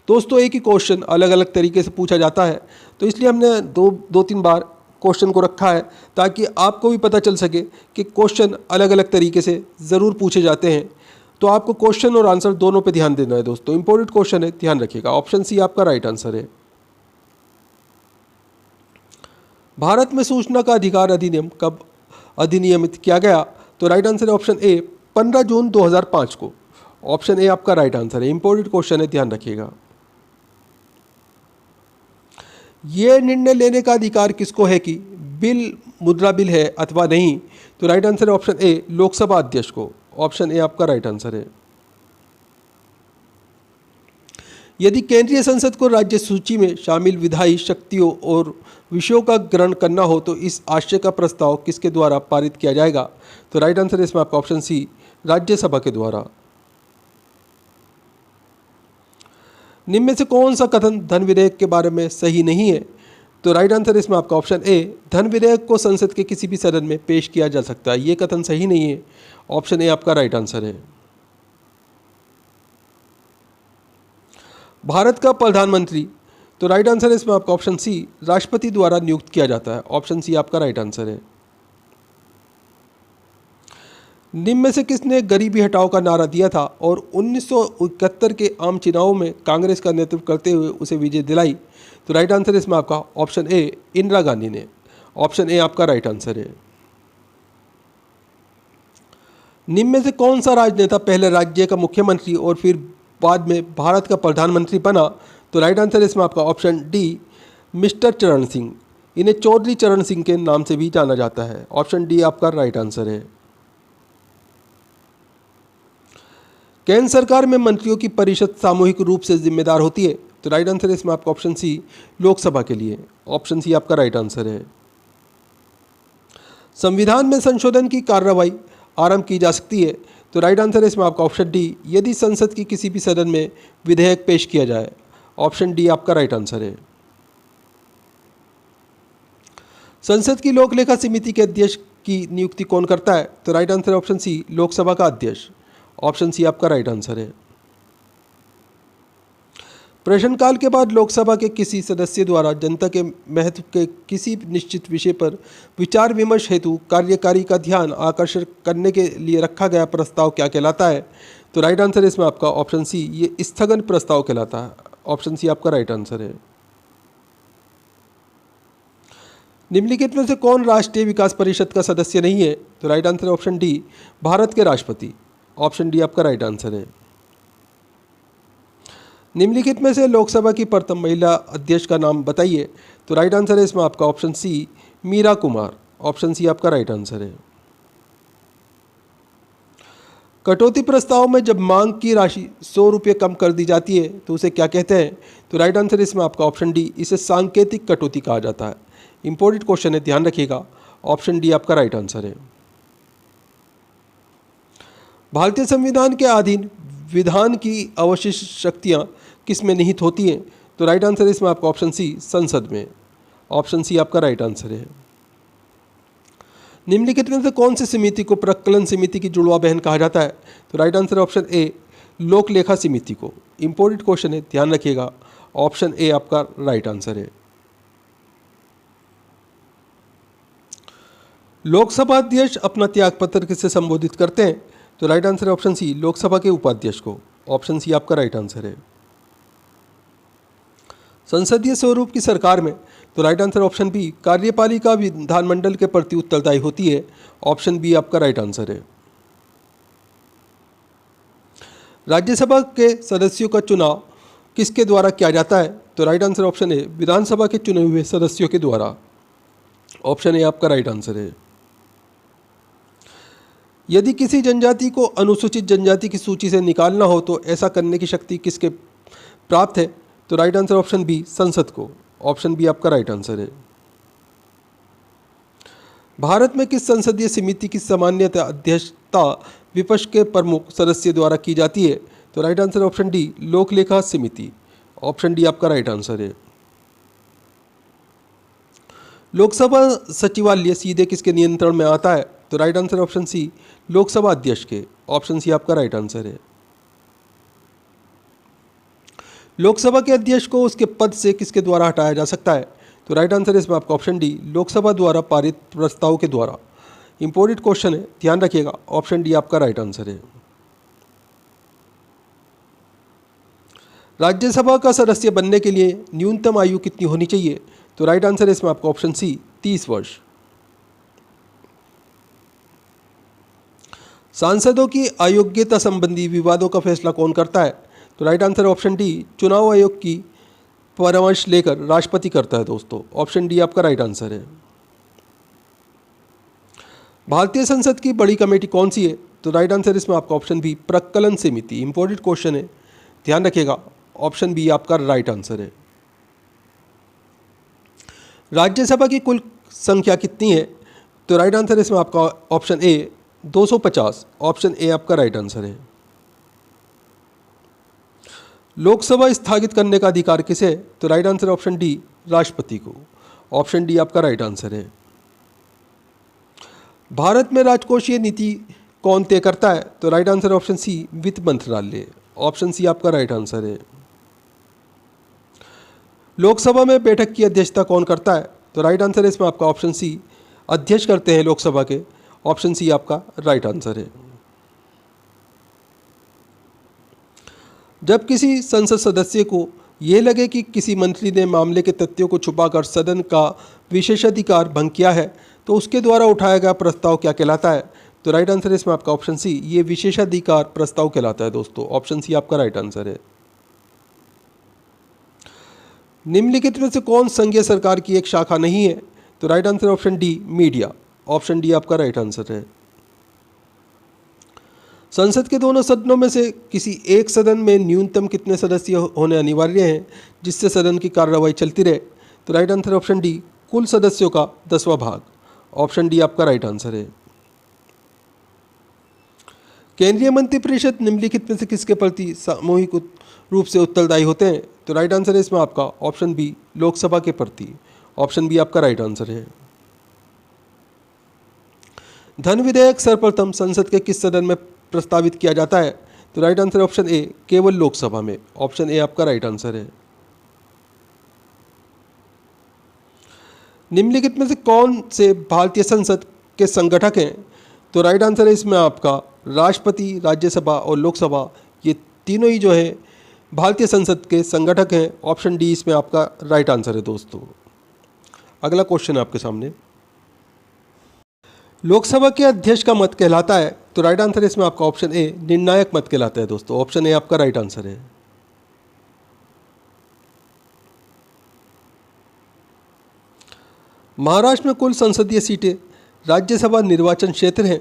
Speaker 1: दोस्तों एक ही क्वेश्चन अलग अलग तरीके से पूछा जाता है, तो इसलिए हमने दो तीन बार क्वेश्चन को रखा है ताकि आपको भी पता चल सके कि क्वेश्चन अलग अलग तरीके से ज़रूर पूछे जाते हैं। तो आपको क्वेश्चन और आंसर दोनों पे ध्यान देना है दोस्तों। इंपॉर्टेंट क्वेश्चन है, ध्यान रखिएगा। ऑप्शन सी आपका राइट आंसर है। भारत में सूचना का अधिकार अधिनियम कब अधिनियमित किया गया? तो राइट आंसर है ऑप्शन ए 15 जून 2005 को। ऑप्शन ए आपका राइट आंसर है। इंपॉर्टेंट क्वेश्चन है, ध्यान रखिएगा। यह निर्णय लेने का अधिकार किसको है कि बिल मुद्रा बिल है अथवा नहीं? तो राइट आंसर है ऑप्शन ए लोकसभा अध्यक्ष को। ऑप्शन ए आपका राइट आंसर है। यदि केंद्रीय संसद को राज्य सूची में शामिल विधायी शक्तियों और विषयों का ग्रहण करना हो तो इस आशय का प्रस्ताव किसके द्वारा पारित किया जाएगा? तो राइट आंसर इसमें आपका ऑप्शन सी, राज्यसभा के द्वारा। निम्न में से कौन सा कथन धन विधेयक के बारे में सही नहीं है? तो राइट आंसर इसमें आपका ऑप्शन ए, धन विधेयक को संसद के किसी भी सदन में पेश किया जा सकता है। ये कथन सही नहीं है। ऑप्शन ए आपका राइट आंसर है। भारत का प्रधानमंत्री, तो राइट आंसर इसमें आपका ऑप्शन सी, राष्ट्रपति द्वारा नियुक्त किया जाता है। ऑप्शन सी आपका राइट आंसर है। निम्न में से किसने गरीबी हटाओ का नारा दिया था और 1971 के आम चुनावों में कांग्रेस का नेतृत्व करते हुए उसे विजय दिलाई? तो राइट आंसर इसमें आपका ऑप्शन ए, इंदिरा गांधी ने। ऑप्शन ए आपका राइट आंसर है। निम्न में से कौन सा राजनेता पहले राज्य का मुख्यमंत्री और फिर बाद में भारत का प्रधानमंत्री बना? तो राइट आंसर इसमें आपका ऑप्शन डी, मिस्टर चरण सिंह। इन्हें चौधरी चरण सिंह के नाम से भी जाना जाता है। ऑप्शन डी आपका राइट आंसर है। केंद्र सरकार में मंत्रियों की परिषद सामूहिक रूप से जिम्मेदार होती है? तो राइट आंसर इसमें आपका ऑप्शन सी, लोकसभा के लिए। ऑप्शन सी आपका राइट आंसर है। संविधान में संशोधन की कार्रवाई आरंभ की जा सकती है? तो राइट आंसर इसमें आपका ऑप्शन डी, यदि संसद की किसी भी सदन में विधेयक पेश किया जाए। ऑप्शन डी आपका राइट आंसर है। संसद की लोक लेखा समिति के अध्यक्ष की नियुक्ति कौन करता है? तो right answer option C, Lok Sabha का अध्यक्ष। ऑप्शन सी आपका राइट आंसर है। प्रश्नकाल के बाद लोकसभा के किसी सदस्य द्वारा जनता के महत्व के किसी निश्चित विषय पर विचार विमर्श हेतु कार्यकारी का ध्यान आकर्षित करने के लिए रखा गया प्रस्ताव क्या कहलाता है? तो राइट आंसर इसमें आपका ऑप्शन सी, ये स्थगन प्रस्ताव कहलाता है। ऑप्शन सी आपका राइट आंसर है। निम्नलिखित में से कौन राष्ट्रीय विकास परिषद का सदस्य नहीं है? तो right answer option D, Bharat के राष्ट्रपति। ऑप्शन डी आपका राइट आंसर है। निम्नलिखित में से लोकसभा की प्रथम महिला अध्यक्ष का नाम बताइए? तो राइट आंसर है इसमें आपका option C, Meira Kumar. Option C आपका राइट आंसर है। कटौती प्रस्ताव में जब मांग की राशि 100 रुपये कम कर दी जाती है तो उसे क्या कहते हैं? तो राइट आंसर इसमें आपका ऑप्शन डी, इसे सांकेतिक कटौती कहा जाता है। इंपॉर्टेंट क्वेश्चन है, ध्यान रखिएगा। ऑप्शन डी आपका राइट आंसर है। भारतीय संविधान के अधीन विधान की अवशिष्ट शक्तियां किस में निहित होती हैं? तो राइट आंसर इसमें आपका ऑप्शन सी, संसद में। ऑप्शन सी आपका राइट आंसर है। निम्नलिखित में से कौन सी समिति को प्रकलन समिति की जुड़वा बहन कहा जाता है? तो राइट आंसर ऑप्शन ए, लोक लेखा समिति को। इंपॉर्टेंट क्वेश्चन है, ध्यान रखिएगा। ऑप्शन ए आपका राइट आंसर है। लोकसभा अध्यक्ष अपना त्यागपत्र किससे संबोधित करते हैं? तो right answer option C, Lok Sabha के उपाध्यक्ष को। ऑप्शन सी आपका राइट आंसर है। संसदीय स्वरूप की सरकार में, तो राइट आंसर ऑप्शन बी, कार्यपालिका विधानमंडल के प्रति उत्तरदायी होती है। ऑप्शन बी आपका राइट आंसर है। राज्यसभा के सदस्यों का चुनाव किसके द्वारा किया जाता है? तो राइट आंसर ऑप्शन ए, विधानसभा के चुने हुए सदस्यों के द्वारा। ऑप्शन ए आपका राइट आंसर है। यदि किसी जनजाति को अनुसूचित जनजाति की सूची से निकालना हो तो ऐसा करने की शक्ति किसके प्राप्त है? तो राइट आंसर ऑप्शन बी, संसद को। ऑप्शन बी आपका राइट आंसर है। भारत में किस संसदीय समिति की सामान्यतः अध्यक्षता विपक्ष के प्रमुख सदस्य द्वारा की जाती है? तो राइट आंसर ऑप्शन डी, लोक लेखा समिति। ऑप्शन डी आपका राइट आंसर है। लोकसभा सचिवालय सीधे किसके नियंत्रण में आता है? तो right answer option C, Lok Sabha अध्यक्ष के। ऑप्शन सी आपका राइट आंसर है। लोकसभा के अध्यक्ष को उसके पद से किसके द्वारा हटाया जा सकता है? तो राइट आंसर इसमें आपका ऑप्शन डी, लोकसभा द्वारा पारित प्रस्ताव के द्वारा। इंपॉर्टेंट क्वेश्चन है, ध्यान रखिएगा। ऑप्शन डी आपका राइट आंसर है। राज्यसभा का सदस्य बनने के लिए न्यूनतम आयु कितनी होनी चाहिए? तो राइट आंसर इसमें आपका ऑप्शन सी, 30 वर्ष। सांसदों की अयोग्यता संबंधी विवादों का फैसला कौन करता है? तो राइट आंसर ऑप्शन डी, चुनाव आयोग की परामर्श लेकर राष्ट्रपति करता है दोस्तों। ऑप्शन डी आपका राइट आंसर है। भारतीय संसद की बड़ी कमेटी कौन सी है? तो राइट आंसर इसमें आपका ऑप्शन बी, प्रकलन समिति। इंपॉर्टेंट क्वेश्चन है, ध्यान रखिएगा। ऑप्शन बी आपका राइट आंसर है। राज्यसभा की कुल संख्या कितनी है? तो राइट आंसर है इसमें आपका ऑप्शन ए 250, ऑप्शन ए आपका राइट आंसर है। लोकसभा स्थगित करने का अधिकार किसे है? तो राइट आंसर ऑप्शन डी राष्ट्रपति को, ऑप्शन डी आपका राइट आंसर है। भारत में राजकोषीय नीति कौन तय करता है? तो राइट आंसर ऑप्शन सी वित्त मंत्रालय, ऑप्शन सी आपका राइट आंसर है। लोकसभा में बैठक की अध्यक्षता कौन करता है? तो राइट आंसर है इसमें आपका ऑप्शन सी अध्यक्ष करते हैं लोकसभा के, ऑप्शन सी आपका राइट आंसर है। जब किसी संसद सदस्य को ये लगे कि किसी मंत्री ने मामले के तथ्यों को छुपाकर सदन का विशेषाधिकार भंग किया है तो उसके द्वारा उठाया गया प्रस्ताव क्या कहलाता है? तो राइट आंसर है इसमें आपका ऑप्शन सी ये विशेषाधिकार प्रस्ताव कहलाता है दोस्तों, ऑप्शन सी आपका राइट आंसर है। निम्नलिखित में से कौन संघीय सरकार की एक शाखा नहीं है? तो right answer option D media, option D आपका राइट आंसर है। संसद के दोनों सदनों में से किसी एक सदन में न्यूनतम कितने सदस्य होने अनिवार्य हैं जिससे सदन की कार्रवाई चलती रहे? तो राइट आंसर ऑप्शन डी कुल सदस्यों का 10वां भाग, ऑप्शन डी आपका राइट आंसर है। केंद्रीय मंत्रिपरिषद निम्नलिखित में से किसके प्रति सामूहिक रूप से उत्तरदायी होते हैं? तो राइट आंसर है इसमें आपका ऑप्शन बी लोकसभा के प्रति, ऑप्शन बी आपका राइट आंसर है। धन विधेयक सर्वप्रथम संसद के किस सदन में प्रस्तावित किया जाता है? तो राइट आंसर ऑप्शन ए केवल लोकसभा में, ऑप्शन ए आपका राइट आंसर है। निम्नलिखित में से कौन से भारतीय संसद के संगठक हैं? तो राइट आंसर है इसमें आपका राष्ट्रपति, राज्यसभा और लोकसभा, ये तीनों ही जो है भारतीय संसद के संगठक हैं, ऑप्शन डी इसमें आपका राइट आंसर है दोस्तों। अगला क्वेश्चन है आपके सामने, लोकसभा के अध्यक्ष का मत कहलाता है? तो राइट आंसर इसमें आपका ऑप्शन ए निर्णायक मत कहलाता है दोस्तों, ऑप्शन ए आपका राइट आंसर है। महाराष्ट्र में कुल संसदीय सीटें राज्यसभा निर्वाचन क्षेत्र हैं?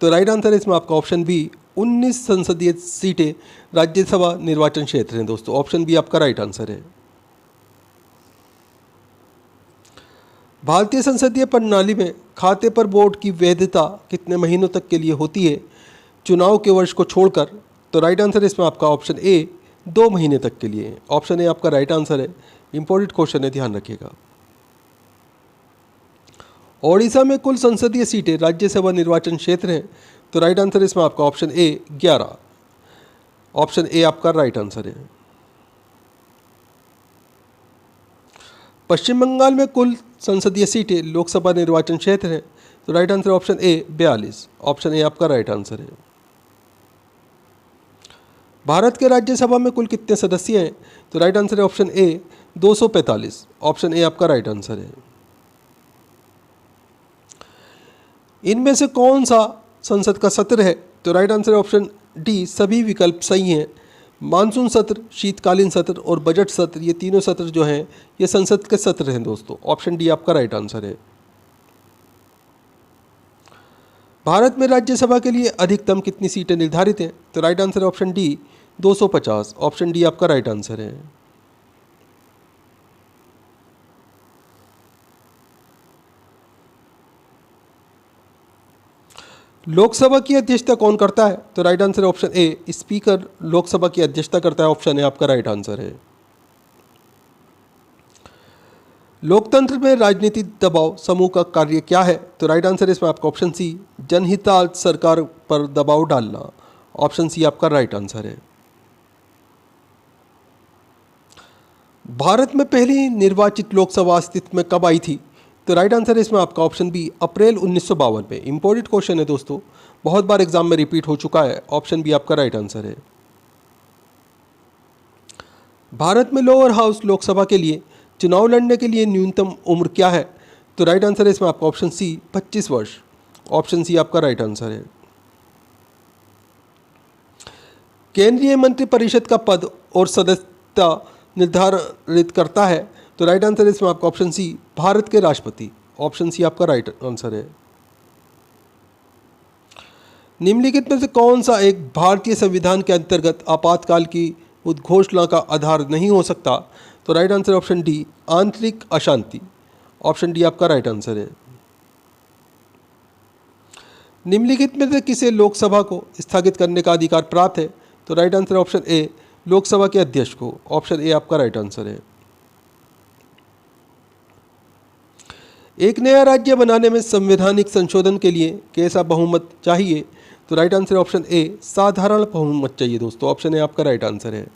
Speaker 1: तो राइट आंसर इसमें आपका ऑप्शन बी 19 संसदीय सीटें राज्यसभा निर्वाचन क्षेत्र हैं दोस्तों, ऑप्शन बी आपका राइट आंसर है। भारतीय संसदीय प्रणाली में खाते पर वोट की वैधता कितने महीनों तक के लिए होती है चुनाव के वर्ष को छोड़कर? तो राइट आंसर इसमें आपका ऑप्शन ए 2 महीने तक के लिए, ऑप्शन ए आपका राइट आंसर है। इंपॉर्टेंट क्वेश्चन है, ध्यान रखिएगा। ओडिशा में कुल संसदीय सीटें राज्यसभा निर्वाचन क्षेत्र हैं? तो राइट आंसर इसमें आपका ऑप्शन ए 11, ऑप्शन ए आपका राइट आंसर है। पश्चिम बंगाल में कुल संसदीय सीटें लोकसभा निर्वाचन क्षेत्र हैं? तो right answer option A 42, option A आपका राइट आंसर है। भारत के राज्यसभा में कुल कितने सदस्य हैं? तो राइट आंसर है ऑप्शन ए 245, ऑप्शन ए आपका राइट आंसर है। इनमें से कौन सा संसद का सत्र है? तो राइट आंसर है ऑप्शन डी सभी विकल्प सही हैं। मानसून सत्र, शीतकालीन सत्र और बजट सत्र, ये तीनों सत्र जो हैं ये संसद के सत्र हैं दोस्तों, ऑप्शन डी आपका राइट आंसर है। भारत में राज्यसभा के लिए अधिकतम कितनी सीटें निर्धारित हैं? तो राइट आंसर है ऑप्शन डी 250, ऑप्शन डी आपका राइट आंसर है। लोकसभा की अध्यक्षता कौन करता है? तो राइट आंसर है ऑप्शन ए स्पीकर लोकसभा की अध्यक्षता करता है, ऑप्शन ए आपका राइट आंसर है। लोकतंत्र में राजनीतिक दबाव समूह का कार्य क्या है? तो राइट आंसर है इसमें आपका ऑप्शन सी जनहितार्थ सरकार पर दबाव डालना, ऑप्शन सी आपका राइट आंसर है। भारत में पहली निर्वाचित लोकसभा अस्तित्व में कब आई थी? तो राइट आंसर है इसमें आपका ऑप्शन बी अप्रैल 1952 में। इंपॉर्टेंट क्वेश्चन है दोस्तों, बहुत बार एग्जाम में रिपीट हो चुका है, ऑप्शन बी आपका राइट आंसर है। भारत में लोअर हाउस लोकसभा के लिए चुनाव लड़ने के लिए न्यूनतम उम्र क्या है? तो राइट आंसर है इसमें आपका ऑप्शन सी 25 वर्ष, ऑप्शन सी आपका राइट आंसर है। केंद्रीय मंत्रिपरिषद का पद और सदस्यता निर्धारित करता है? तो राइट आंसर है इसमें आपका ऑप्शन सी भारत के राष्ट्रपति, ऑप्शन सी आपका राइट आंसर है। निम्नलिखित में से कौन सा एक भारतीय संविधान के अंतर्गत आपातकाल की उद्घोषणा का आधार नहीं हो सकता। तो राइट आंसर ऑप्शन डी, आंतरिक अशांति। ऑप्शन डी आपका राइट आंसर है। निम्नलिखित में से किसे लोकसभा को स्थगित करने का अधिकार प्राप्त है? तो right answer option A, Lok Sabha के अध्यक्ष को। ऑप्शन ए आपका राइट आंसर है। एक नया राज्य बनाने में संवैधानिक संशोधन के लिए कैसा बहुमत चाहिए? तो राइट आंसर ऑप्शन ए, साधारण बहुमत चाहिए दोस्तों। ऑप्शन ए आपका राइट आंसर है।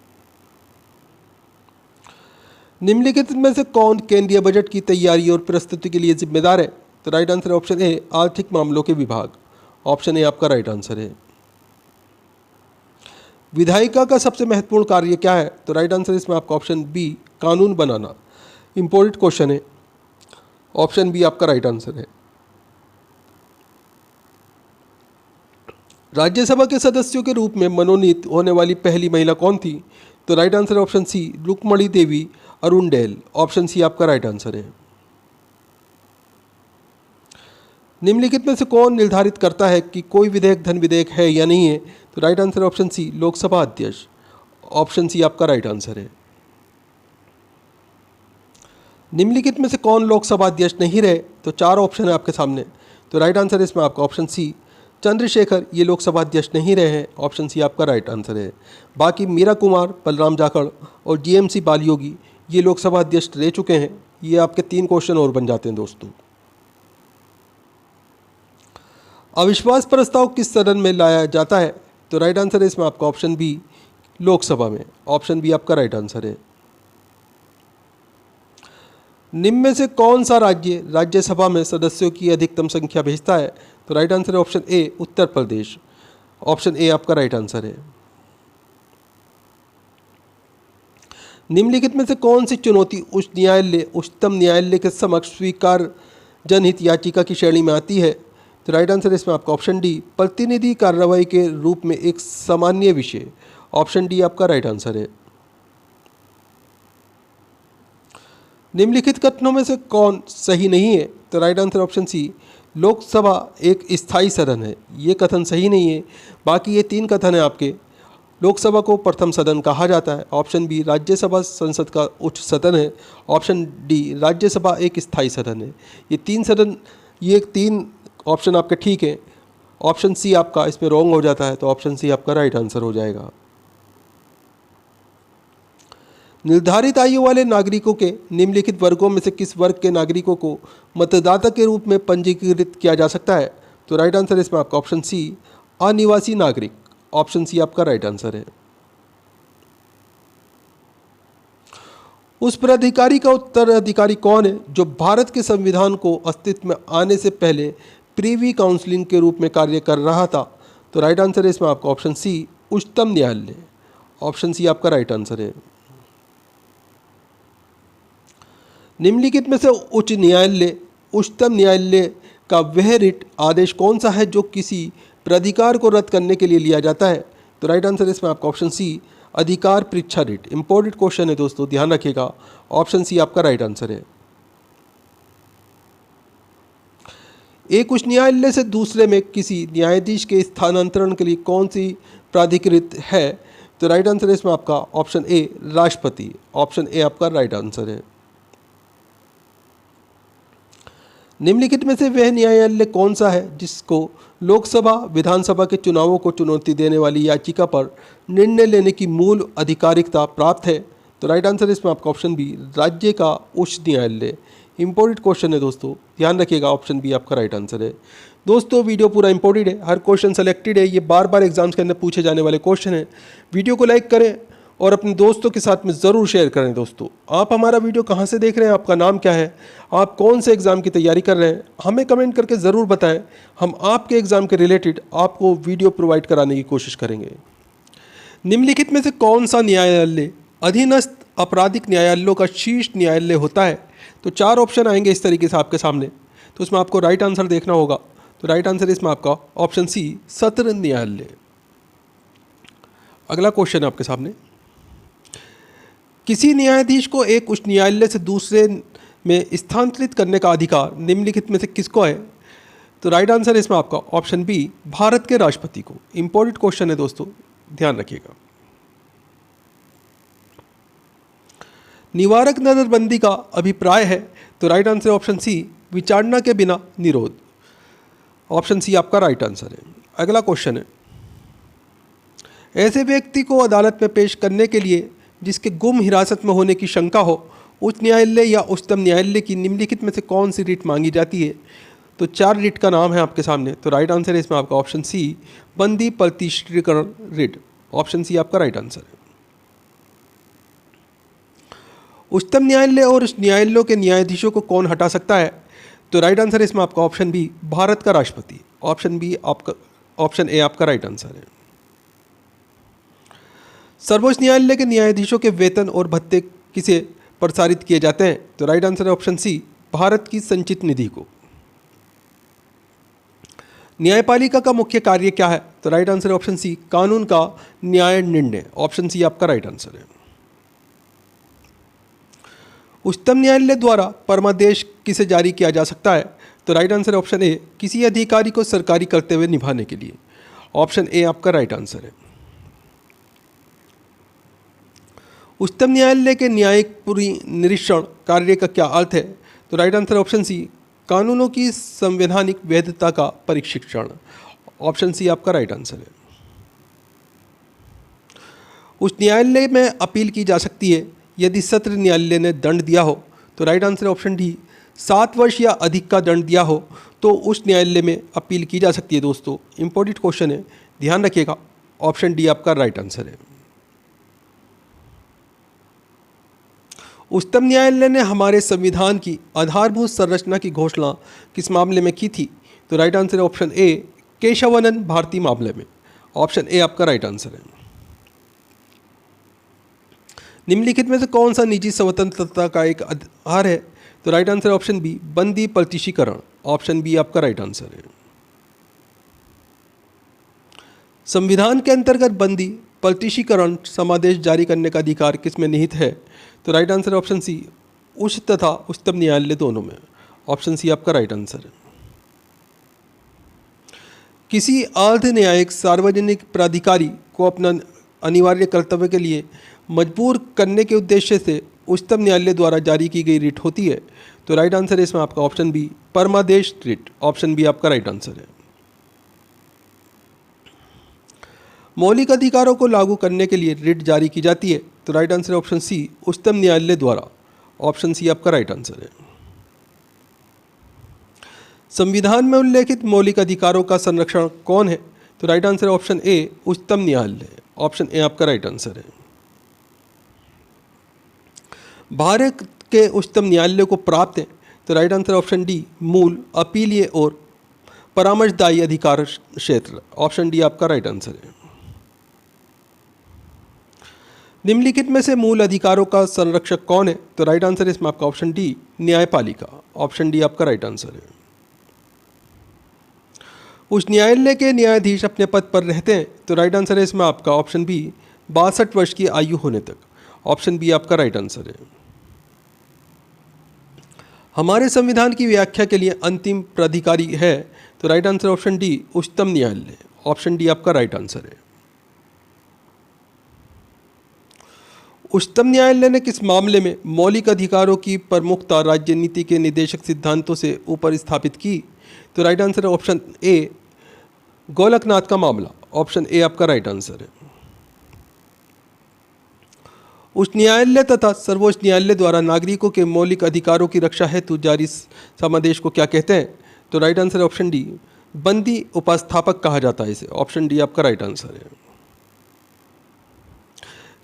Speaker 1: निम्नलिखित में से कौन केंद्रीय बजट की तैयारी और प्रस्तुति के लिए जिम्मेदार है? तो राइट आंसर ऑप्शन ए, आर्थिक मामलों के विभाग। ऑप्शन ए आपका राइट आंसर है। विधायिका का सबसे महत्वपूर्ण कार्य क्या है? तो राइट आंसर इसमें आपका ऑप्शन बी, कानून बनाना। इंपॉर्टेंट क्वेश्चन है। ऑप्शन बी आपका राइट आंसर है। राज्यसभा के सदस्यों के रूप में मनोनीत होने वाली पहली महिला कौन थी? तो right answer option C, Rukmini Devi Arundale. Option C आपका राइट आंसर है। निम्नलिखित में से कौन निर्धारित करता है कि कोई विधेयक धन विधेयक है या नहीं है? तो right answer option C, Lok Sabha अध्यक्ष। ऑप्शन सी आपका राइट आंसर है। निम्नलिखित में से कौन लोकसभा अध्यक्ष नहीं रहे? तो चार ऑप्शन है आपके सामने। तो राइट आंसर इसमें आपका ऑप्शन सी, चंद्रशेखर ये लोकसभा अध्यक्ष नहीं रहे हैं। ऑप्शन सी आपका राइट आंसर है। बाकी मीरा कुमार, बलराम जाखड़ और जीएमसी बालयोगी ये लोकसभा अध्यक्ष रह चुके हैं। ये आपके 3 क्वेश्चन और बन जाते हैं दोस्तों। अविश्वास प्रस्ताव किस सदन में लाया जाता है? तो राइट आंसर है इसमें आपका ऑप्शन बी, लोकसभा में। ऑप्शन बी आपका राइट आंसर है। निम्न में से कौन सा राज्य राज्यसभा में सदस्यों की अधिकतम संख्या भेजता है? तो राइट आंसर है option A, Uttar Pradesh. Option A आपका राइट आंसर है। निम्नलिखित में से कौन सी चुनौती उच्चतम न्यायालय के समक्ष स्वीकार जनहित याचिका की श्रेणी में आती है? तो राइट आंसर इसमें आपका ऑप्शन डी, प्रतिनिधि कार्रवाई के रूप में एक सामान्य विषय। ऑप्शन डी आपका राइट आंसर है। निम्नलिखित कथनों में से कौन सही नहीं है? तो right answer option C, Lok Sabha एक स्थायी सदन है। ये कथन सही नहीं है। बाकी ये 3 कथन है आपके। लोकसभा को प्रथम सदन कहा जाता है। ऑप्शन बी, राज्यसभा संसद का उच्च सदन है। ऑप्शन डी, राज्यसभा एक स्थायी सदन है। ये 3 ऑप्शन आपके ठीक है। ऑप्शन सी आपका इसमें रॉन्ग हो जाता है। तो ऑप्शन सी आपका राइट आंसर हो जाएगा। निर्धारित आयु वाले नागरिकों के निम्नलिखित वर्गों में से किस वर्ग के नागरिकों को मतदाता के रूप में पंजीकृत किया जा सकता है? तो राइट आंसर इसमें आपका ऑप्शन सी, अनिवासी नागरिक। ऑप्शन सी आपका राइट आंसर है। उस प्राधिकारी का उत्तराधिकारी कौन है जो भारत के संविधान को अस्तित्व में आने से पहले प्रीवी काउंसिलिंग के रूप में कार्य कर रहा था? तो राइट आंसर है इसमें आपका ऑप्शन सी, उच्चतम न्यायालय। ऑप्शन सी आपका राइट आंसर है। निम्नलिखित में से उच्चतम न्यायालय का वह रिट आदेश कौन सा है जो किसी प्राधिकार को रद्द करने के लिए लिया जाता है? तो राइट आंसर इसमें आपका ऑप्शन सी, अधिकार परीक्षा रिट। इंपॉर्टेंट क्वेश्चन है दोस्तों, ध्यान रखिएगा। ऑप्शन सी आपका राइट आंसर है। एक उच्च न्यायालय से दूसरे में किसी न्यायाधीश के स्थानांतरण के लिए कौन सी प्राधिकृत है? तो राइट आंसर है इसमें आपका ऑप्शन ए, राष्ट्रपति। ऑप्शन ए आपका राइट आंसर है। निम्नलिखित में से वह न्यायालय कौन सा है जिसको लोकसभा विधानसभा के चुनावों को चुनौती देने वाली याचिका पर निर्णय लेने की मूल आधिकारिकता प्राप्त है? तो राइट आंसर इसमें आपका ऑप्शन बी, राज्य का उच्च न्यायालय। इंपॉर्टेंट क्वेश्चन है दोस्तों, ध्यान रखिएगा। ऑप्शन बी आपका राइट आंसर है। दोस्तों वीडियो पूरा इंपॉर्टेंट है, हर क्वेश्चन सेलेक्टेड है। ये बार बार एग्जाम्स के अंदर पूछे जाने वाले क्वेश्चन है। वीडियो को लाइक करें और अपने दोस्तों के साथ में ज़रूर शेयर करें। दोस्तों आप हमारा वीडियो कहाँ से देख रहे हैं, आपका नाम क्या है, आप कौन से एग्ज़ाम की तैयारी कर रहे हैं, हमें कमेंट करके ज़रूर बताएं। हम आपके एग्ज़ाम के रिलेटेड आपको वीडियो प्रोवाइड कराने की कोशिश करेंगे। निम्नलिखित में से कौन सा न्यायालय अधीनस्थ आपराधिक न्यायालयों का शीर्ष न्यायालय होता है? तो 4 ऑप्शन आएंगे इस तरीके से आपके सामने। तो इसमें आपको राइट आंसर देखना होगा। तो राइट आंसर इसमें आपका ऑप्शन सी, सत्र न्यायालय। अगला क्वेश्चन है आपके सामने। किसी न्यायाधीश को एक उच्च न्यायालय से दूसरे में स्थानांतरित करने का अधिकार निम्नलिखित में से किसको है? तो राइट आंसर इसमें आपका ऑप्शन बी, भारत के राष्ट्रपति को। इंपॉर्टेंट क्वेश्चन है दोस्तों, ध्यान रखिएगा। निवारक नजरबंदी का अभिप्राय है? तो राइट आंसर है ऑप्शन सी, विचारणा के बिना निरोध। ऑप्शन सी आपका राइट आंसर है। अगला क्वेश्चन है, ऐसे व्यक्ति को अदालत में पेश करने के लिए जिसके गुम हिरासत में होने की शंका हो, उच्च न्यायालय या उच्चतम न्यायालय की निम्नलिखित में से कौन सी रिट मांगी जाती है? तो 4 रिट का नाम है आपके सामने। तो राइट आंसर है इसमें आपका ऑप्शन सी, बंदी प्रतिष्ठीकरण रिट। ऑप्शन सी आपका राइट आंसर है। उच्चतम न्यायालय और उच्च न्यायालयों के न्यायाधीशों को कौन हटा सकता है? तो राइट आंसर है इसमें आपका ऑप्शन बी, भारत का राष्ट्रपति। ऑप्शन ए आपका राइट आंसर है। सर्वोच्च न्यायालय के न्यायाधीशों के वेतन और भत्ते किसे प्रसारित किए जाते हैं? तो राइट आंसर है ऑप्शन सी, भारत की संचित निधि को। न्यायपालिका का मुख्य कार्य क्या है? तो राइट आंसर है ऑप्शन सी, कानून का न्याय निर्णय। ऑप्शन सी आपका राइट आंसर है। उच्चतम न्यायालय द्वारा परमादेश किसे जारी किया जा सकता है? तो राइट आंसर है ऑप्शन ए, किसी अधिकारी को सरकारी कर्तव्य निभाने के लिए। ऑप्शन ए आपका राइट आंसर है। उच्चतम न्यायालय के न्यायिक निरीक्षण कार्य का क्या अर्थ है? तो राइट आंसर ऑप्शन सी, कानूनों की संवैधानिक वैधता का परीक्षण। ऑप्शन सी आपका राइट आंसर है। उच्च न्यायालय में अपील की जा सकती है यदि सत्र न्यायालय ने दंड दिया हो। तो राइट आंसर ऑप्शन डी, 7 वर्ष या अधिक का दंड दिया हो तो उस न्यायालय में अपील की जा सकती है। दोस्तों इंपॉर्टेंट क्वेश्चन है, ध्यान रखिएगा। ऑप्शन डी आपका राइट आंसर है। उच्चतम न्यायालय ने हमारे संविधान की आधारभूत संरचना की घोषणा किस मामले में की थी? तो राइट आंसर है ऑप्शन ए, केशवानंद भारती मामले में। ऑप्शन ए आपका राइट आंसर है। निम्नलिखित में से कौन सा निजी स्वतंत्रता का एक आधार है? तो राइट आंसर है ऑप्शन बी, बंदी प्रतिशीकरण। ऑप्शन बी आपका राइट आंसर है। संविधान के अंतर्गत बंदी प्रतिशीकरण समादेश जारी करने का अधिकार किसमें निहित है? तो राइट आंसर है ऑप्शन सी, उच्च तथा उच्चतम न्यायालय दोनों में। ऑप्शन सी आपका राइट आंसर है। किसी अर्ध न्यायिक सार्वजनिक प्राधिकारी को अपना अनिवार्य कर्तव्य के लिए मजबूर करने के उद्देश्य से उच्चतम न्यायालय द्वारा जारी की गई रिट होती है। तो राइट आंसर है इसमें आपका ऑप्शन बी, परमादेश रिट। ऑप्शन बी आपका राइट आंसर है। मौलिक अधिकारों को लागू करने के लिए रिट जारी की जाती है। तो राइट आंसर है ऑप्शन सी, उच्चतम न्यायालय द्वारा। ऑप्शन सी आपका राइट आंसर है। संविधान में उल्लेखित मौलिक अधिकारों का संरक्षण कौन है? तो राइट आंसर है ऑप्शन ए, उच्चतम न्यायालय। ऑप्शन ए आपका राइट आंसर है। भारत के उच्चतम न्यायालय को प्राप्त है। तो राइट आंसर ऑप्शन डी, मूल, अपीलीय और परामर्शदायी अधिकार क्षेत्र। ऑप्शन डी आपका राइट आंसर है। निम्नलिखित में से मूल अधिकारों का संरक्षक कौन है? तो राइट आंसर है इसमें आपका ऑप्शन डी, न्यायपालिका। ऑप्शन डी आपका राइट आंसर है। उच्च न्यायालय के न्यायाधीश अपने पद पर रहते हैं। तो राइट आंसर है इसमें आपका ऑप्शन बी, 62 वर्ष की आयु होने तक। ऑप्शन बी आपका राइट आंसर है। हमारे संविधान की व्याख्या के लिए अंतिम प्राधिकारी है। तो राइट आंसर ऑप्शन डी, उच्चतम न्यायालय। ऑप्शन डी आपका राइट आंसर है। उच्चतम न्यायालय ने किस मामले में मौलिक अधिकारों की प्रमुखता राज्य नीति के निदेशक सिद्धांतों से ऊपर स्थापित की? तो राइट आंसर है ऑप्शन ए, गोलकनाथ का मामला। ऑप्शन ए आपका राइट आंसर है। उच्च न्यायालय तथा सर्वोच्च न्यायालय द्वारा नागरिकों के मौलिक अधिकारों की रक्षा हेतु जारी समादेश को क्या कहते हैं? तो राइट आंसर है ऑप्शन डी, बंदी उपस्थापक कहा जाता है इसे। ऑप्शन डी आपका राइट आंसर है।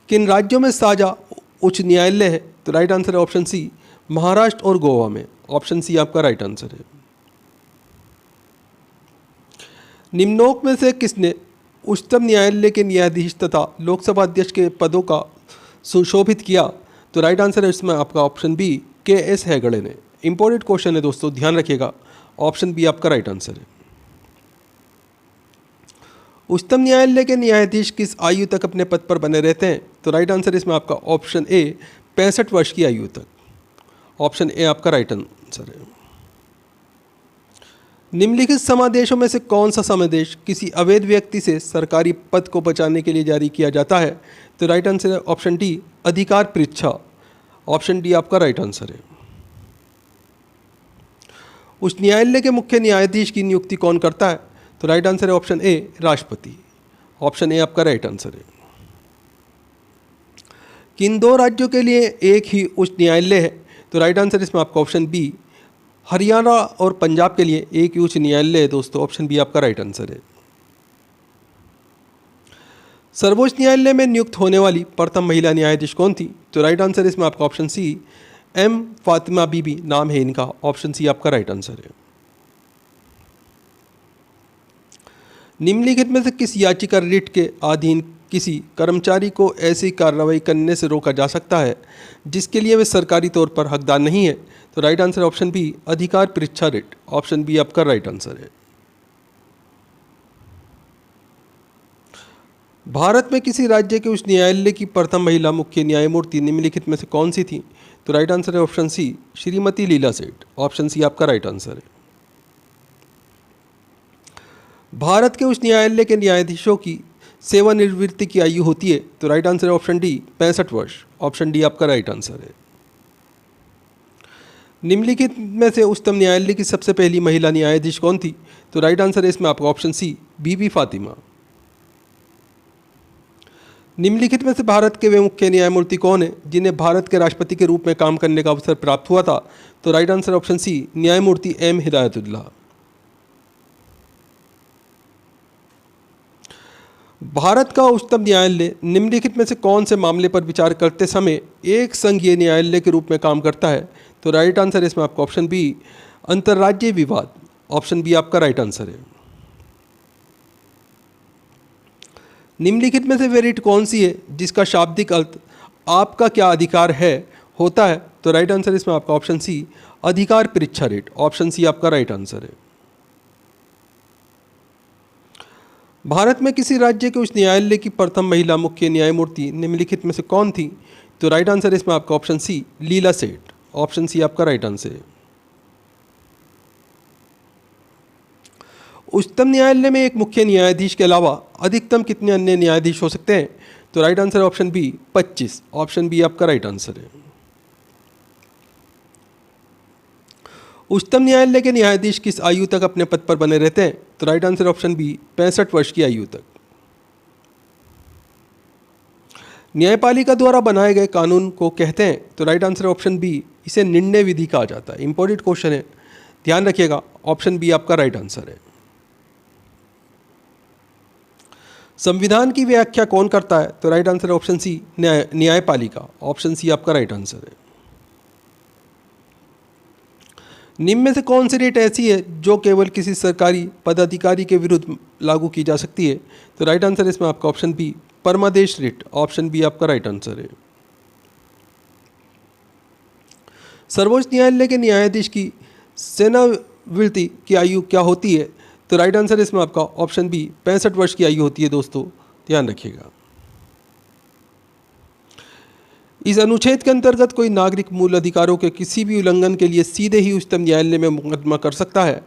Speaker 1: किन राज्यों में साझा उच्च न्यायालय है? तो राइट आंसर है ऑप्शन सी, महाराष्ट्र और गोवा में। ऑप्शन सी आपका राइट आंसर है। निम्नों में से किसने उच्चतम न्यायालय के न्यायाधीश तथा लोकसभा अध्यक्ष के पदों का सुशोभित किया? तो राइट आंसर है इसमें आपका ऑप्शन बी, के.एस. हेगड़े ने। इंपॉर्टेंट क्वेश्चन है दोस्तों, ध्यान रखिएगा। ऑप्शन बी आपका राइट आंसर है। उच्चतम न्यायालय के न्यायाधीश किस आयु तक अपने पद पर बने रहते हैं? तो राइट आंसर इसमें आपका ऑप्शन ए, 65 वर्ष की आयु तक। ऑप्शन ए आपका राइट आंसर है। निम्नलिखित समादेशों में से कौन सा समादेश किसी अवैध व्यक्ति से सरकारी पद को बचाने के लिए जारी किया जाता है? तो राइट आंसर है ऑप्शन डी, अधिकार परीक्षा। ऑप्शन डी आपका राइट आंसर है। उच्च न्यायालय के मुख्य न्यायाधीश की नियुक्ति कौन करता है? तो राइट आंसर है ऑप्शन ए राष्ट्रपति। ऑप्शन ए आपका राइट आंसर है। किन दो राज्यों के लिए एक ही उच्च न्यायालय है? तो राइट आंसर इसमें आपका ऑप्शन बी। हरियाणा और पंजाब के लिए एक ही उच्च न्यायालय है दोस्तों। ऑप्शन बी आपका राइट आंसर है। सर्वोच्च न्यायालय में नियुक्त होने वाली प्रथम महिला न्यायाधीश कौन थी? तो राइट आंसर इसमें आपका ऑप्शन सी एम फातिमा बीबी नाम है इनका। ऑप्शन सी आपका राइट आंसर है। निम्नलिखित में से किस याचिका रिट के अधीन किसी कर्मचारी को ऐसी कार्रवाई करने से रोका जा सकता है जिसके लिए वे सरकारी तौर पर हकदार नहीं है? तो राइट आंसर ऑप्शन बी अधिकार परीक्षा रिट। ऑप्शन बी आपका राइट आंसर है। भारत में किसी राज्य के उच्च न्यायालय की प्रथम महिला मुख्य न्यायमूर्ति निम्नलिखित में से कौन सी थी? तो राइट आंसर है option C Shrimati Leela Seth. Option C आपका राइट आंसर है। भारत के उच्च न्यायालय के न्यायाधीशों की सेवानिवृत्ति की आयु होती है? तो राइट आंसर है ऑप्शन डी 65 वर्ष। ऑप्शन डी आपका राइट आंसर है। निम्नलिखित में से उच्चतम न्यायालय की सबसे पहली महिला न्यायाधीश कौन थी? तो राइट आंसर है इसमें आपका ऑप्शन सी बीबी फातिमा। निम्नलिखित में से भारत के वे मुख्य न्यायमूर्ति कौन है जिन्हें भारत के राष्ट्रपति के रूप में काम करने का अवसर प्राप्त हुआ था? तो राइट आंसर ऑप्शन सी न्यायमूर्ति एम हिदायतुल्लाह। भारत का उच्चतम न्यायालय निम्नलिखित में से कौन से मामले पर विचार करते समय एक संघीय न्यायालय के रूप में काम करता है? तो राइट आंसर इसमें आपका ऑप्शन बी अंतर्राज्यीय विवाद। ऑप्शन बी आपका राइट आंसर है। निम्नलिखित में से वे रिट कौन सी है जिसका शाब्दिक अर्थ आपका क्या अधिकार है होता है? तो राइट आंसर इसमें आपका ऑप्शन सी अधिकार परीक्षा रिट। ऑप्शन सी आपका राइट आंसर है। भारत में किसी राज्य के उच्च न्यायालय की प्रथम महिला मुख्य न्यायमूर्ति निम्नलिखित में से कौन थी? तो राइट आंसर इसमें आपका ऑप्शन सी लीला सेठ। ऑप्शन सी आपका राइट आंसर है। उच्चतम न्यायालय में एक मुख्य न्यायाधीश के अलावा अधिकतम कितने अन्य न्यायाधीश हो सकते हैं? तो right answer option B 25। Option B आपका राइट आंसर है। उच्चतम न्यायालय के न्यायाधीश किस आयु तक अपने पद पर बने रहते हैं? तो राइट आंसर ऑप्शन बी 65 वर्ष की आयु तक। न्यायपालिका द्वारा बनाए गए कानून को कहते हैं? तो राइट आंसर ऑप्शन बी इसे निर्णय विधि कहा जाता है। इंपॉर्टेंट क्वेश्चन है, ध्यान रखिएगा। ऑप्शन बी आपका राइट आंसर है। संविधान की व्याख्या कौन करता है? तो राइट आंसर ऑप्शन सी न्यायपालिका। ऑप्शन सी आपका राइट आंसर है। निम्न में से कौन सी रिट ऐसी है जो केवल किसी सरकारी पदाधिकारी के विरुद्ध लागू की जा सकती है? तो राइट आंसर इसमें आपका ऑप्शन बी परमादेश रिट। ऑप्शन बी आपका राइट आंसर है। सर्वोच्च न्यायालय के न्यायाधीश की सेवानिवृत्ति की आयु क्या होती है? तो राइट आंसर इसमें आपका ऑप्शन बी 65 वर्ष की आयु होती है दोस्तों, ध्यान रखिएगा। इस अनुच्छेद के अंतर्गत कोई नागरिक मूल अधिकारों के किसी भी उल्लंघन के लिए सीधे ही उच्चतम न्यायालय में मुकदमा कर सकता है?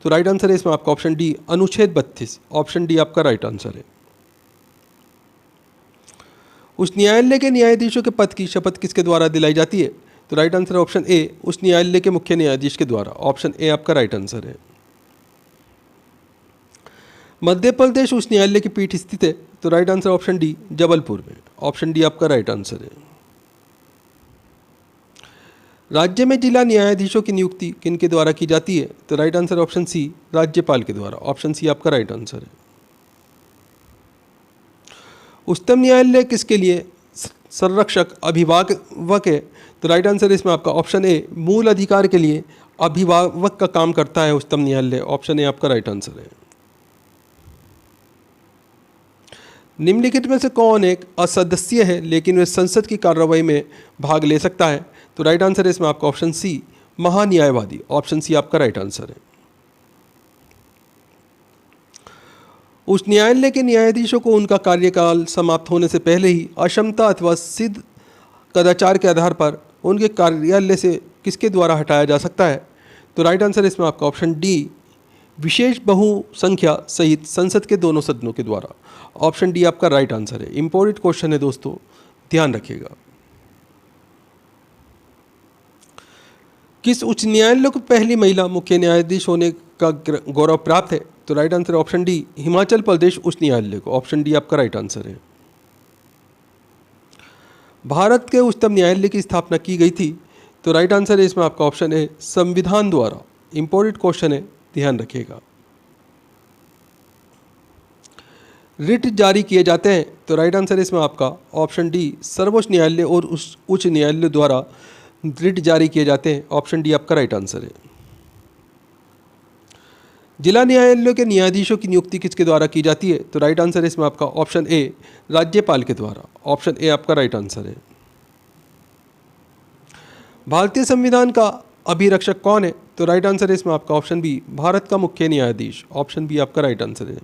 Speaker 1: तो राइट आंसर है इसमें आपका ऑप्शन डी अनुच्छेद 32। ऑप्शन डी आपका राइट आंसर है। उच्च न्यायालय के न्यायाधीशों के पद की शपथ किसके द्वारा दिलाई जाती है? तो राइट आंसर ऑप्शन ए उच्च न्यायालय के मुख्य न्यायाधीश के द्वारा। ऑप्शन ए आपका राइट आंसर है। मध्य प्रदेश उच्च न्यायालय की पीठ स्थित है? तो right answer option D Jabalpur में। ऑप्शन डी आपका राइट आंसर है। राज्य में जिला न्यायाधीशों की नियुक्ति किनके द्वारा की जाती है? तो राइट आंसर ऑप्शन सी राज्यपाल के द्वारा। ऑप्शन सी आपका राइट आंसर है। उच्चतम न्यायालय किसके लिए संरक्षक अभिभावक है? तो राइट आंसर इसमें आपका ऑप्शन ए मूल अधिकार के लिए अभिभावक का काम करता है उच्चतम न्यायालय। ऑप्शन ए आपका राइट आंसर है। निम्नलिखित में से कौन एक असदस्य है लेकिन वे संसद की कार्रवाई में भाग ले सकता है? तो राइट आंसर है इसमें आपका ऑप्शन सी महान्यायवादी। ऑप्शन सी आपका राइट आंसर है। उच्च न्यायालय के न्यायाधीशों को उनका कार्यकाल समाप्त होने से पहले ही अक्षमता अथवा सिद्ध कदाचार के आधार पर उनके कार्यालय से किसके द्वारा हटाया जा सकता है? तो राइट आंसर इसमें आपका ऑप्शन डी विशेष बहुसंख्या सहित संसद के दोनों सदनों के द्वारा। ऑप्शन डी आपका राइट आंसर है। इंपॉर्टेंट क्वेश्चन है दोस्तों, ध्यान रखिएगा। किस उच्च न्यायालय को पहली महिला मुख्य न्यायाधीश होने का गौरव प्राप्त है? तो right answer option D, Himachal Pradesh उच्च न्यायालय को। ऑप्शन डी आपका राइट आंसर है। भारत के उच्चतम न्यायालय की स्थापना की गई थी? तो राइट आंसर है इसमें आपका ऑप्शन है संविधान द्वारा। इंपॉर्टेंट क्वेश्चन है, ध्यान रखिएगा। रिट जारी किए जाते हैं? तो राइट आंसर है इसमें आपका ऑप्शन डी, सर्वोच्च न्यायालय और उच्च न्यायालय द्वारा रिट जारी किए जाते हैं। ऑप्शन डी आपका राइट आंसर है। जिला न्यायालयों के न्यायाधीशों की नियुक्ति किसके द्वारा की जाती है? तो राइट आंसर है इसमें आपका ऑप्शन ए, राज्यपाल के द्वारा। ऑप्शन ए आपका राइट आंसर है। भारतीय संविधान का अभिरक्षक कौन है? तो राइट आंसर है इसमें आपका ऑप्शन बी, भारत का मुख्य न्यायाधीश। ऑप्शन बी आपका राइट आंसर है।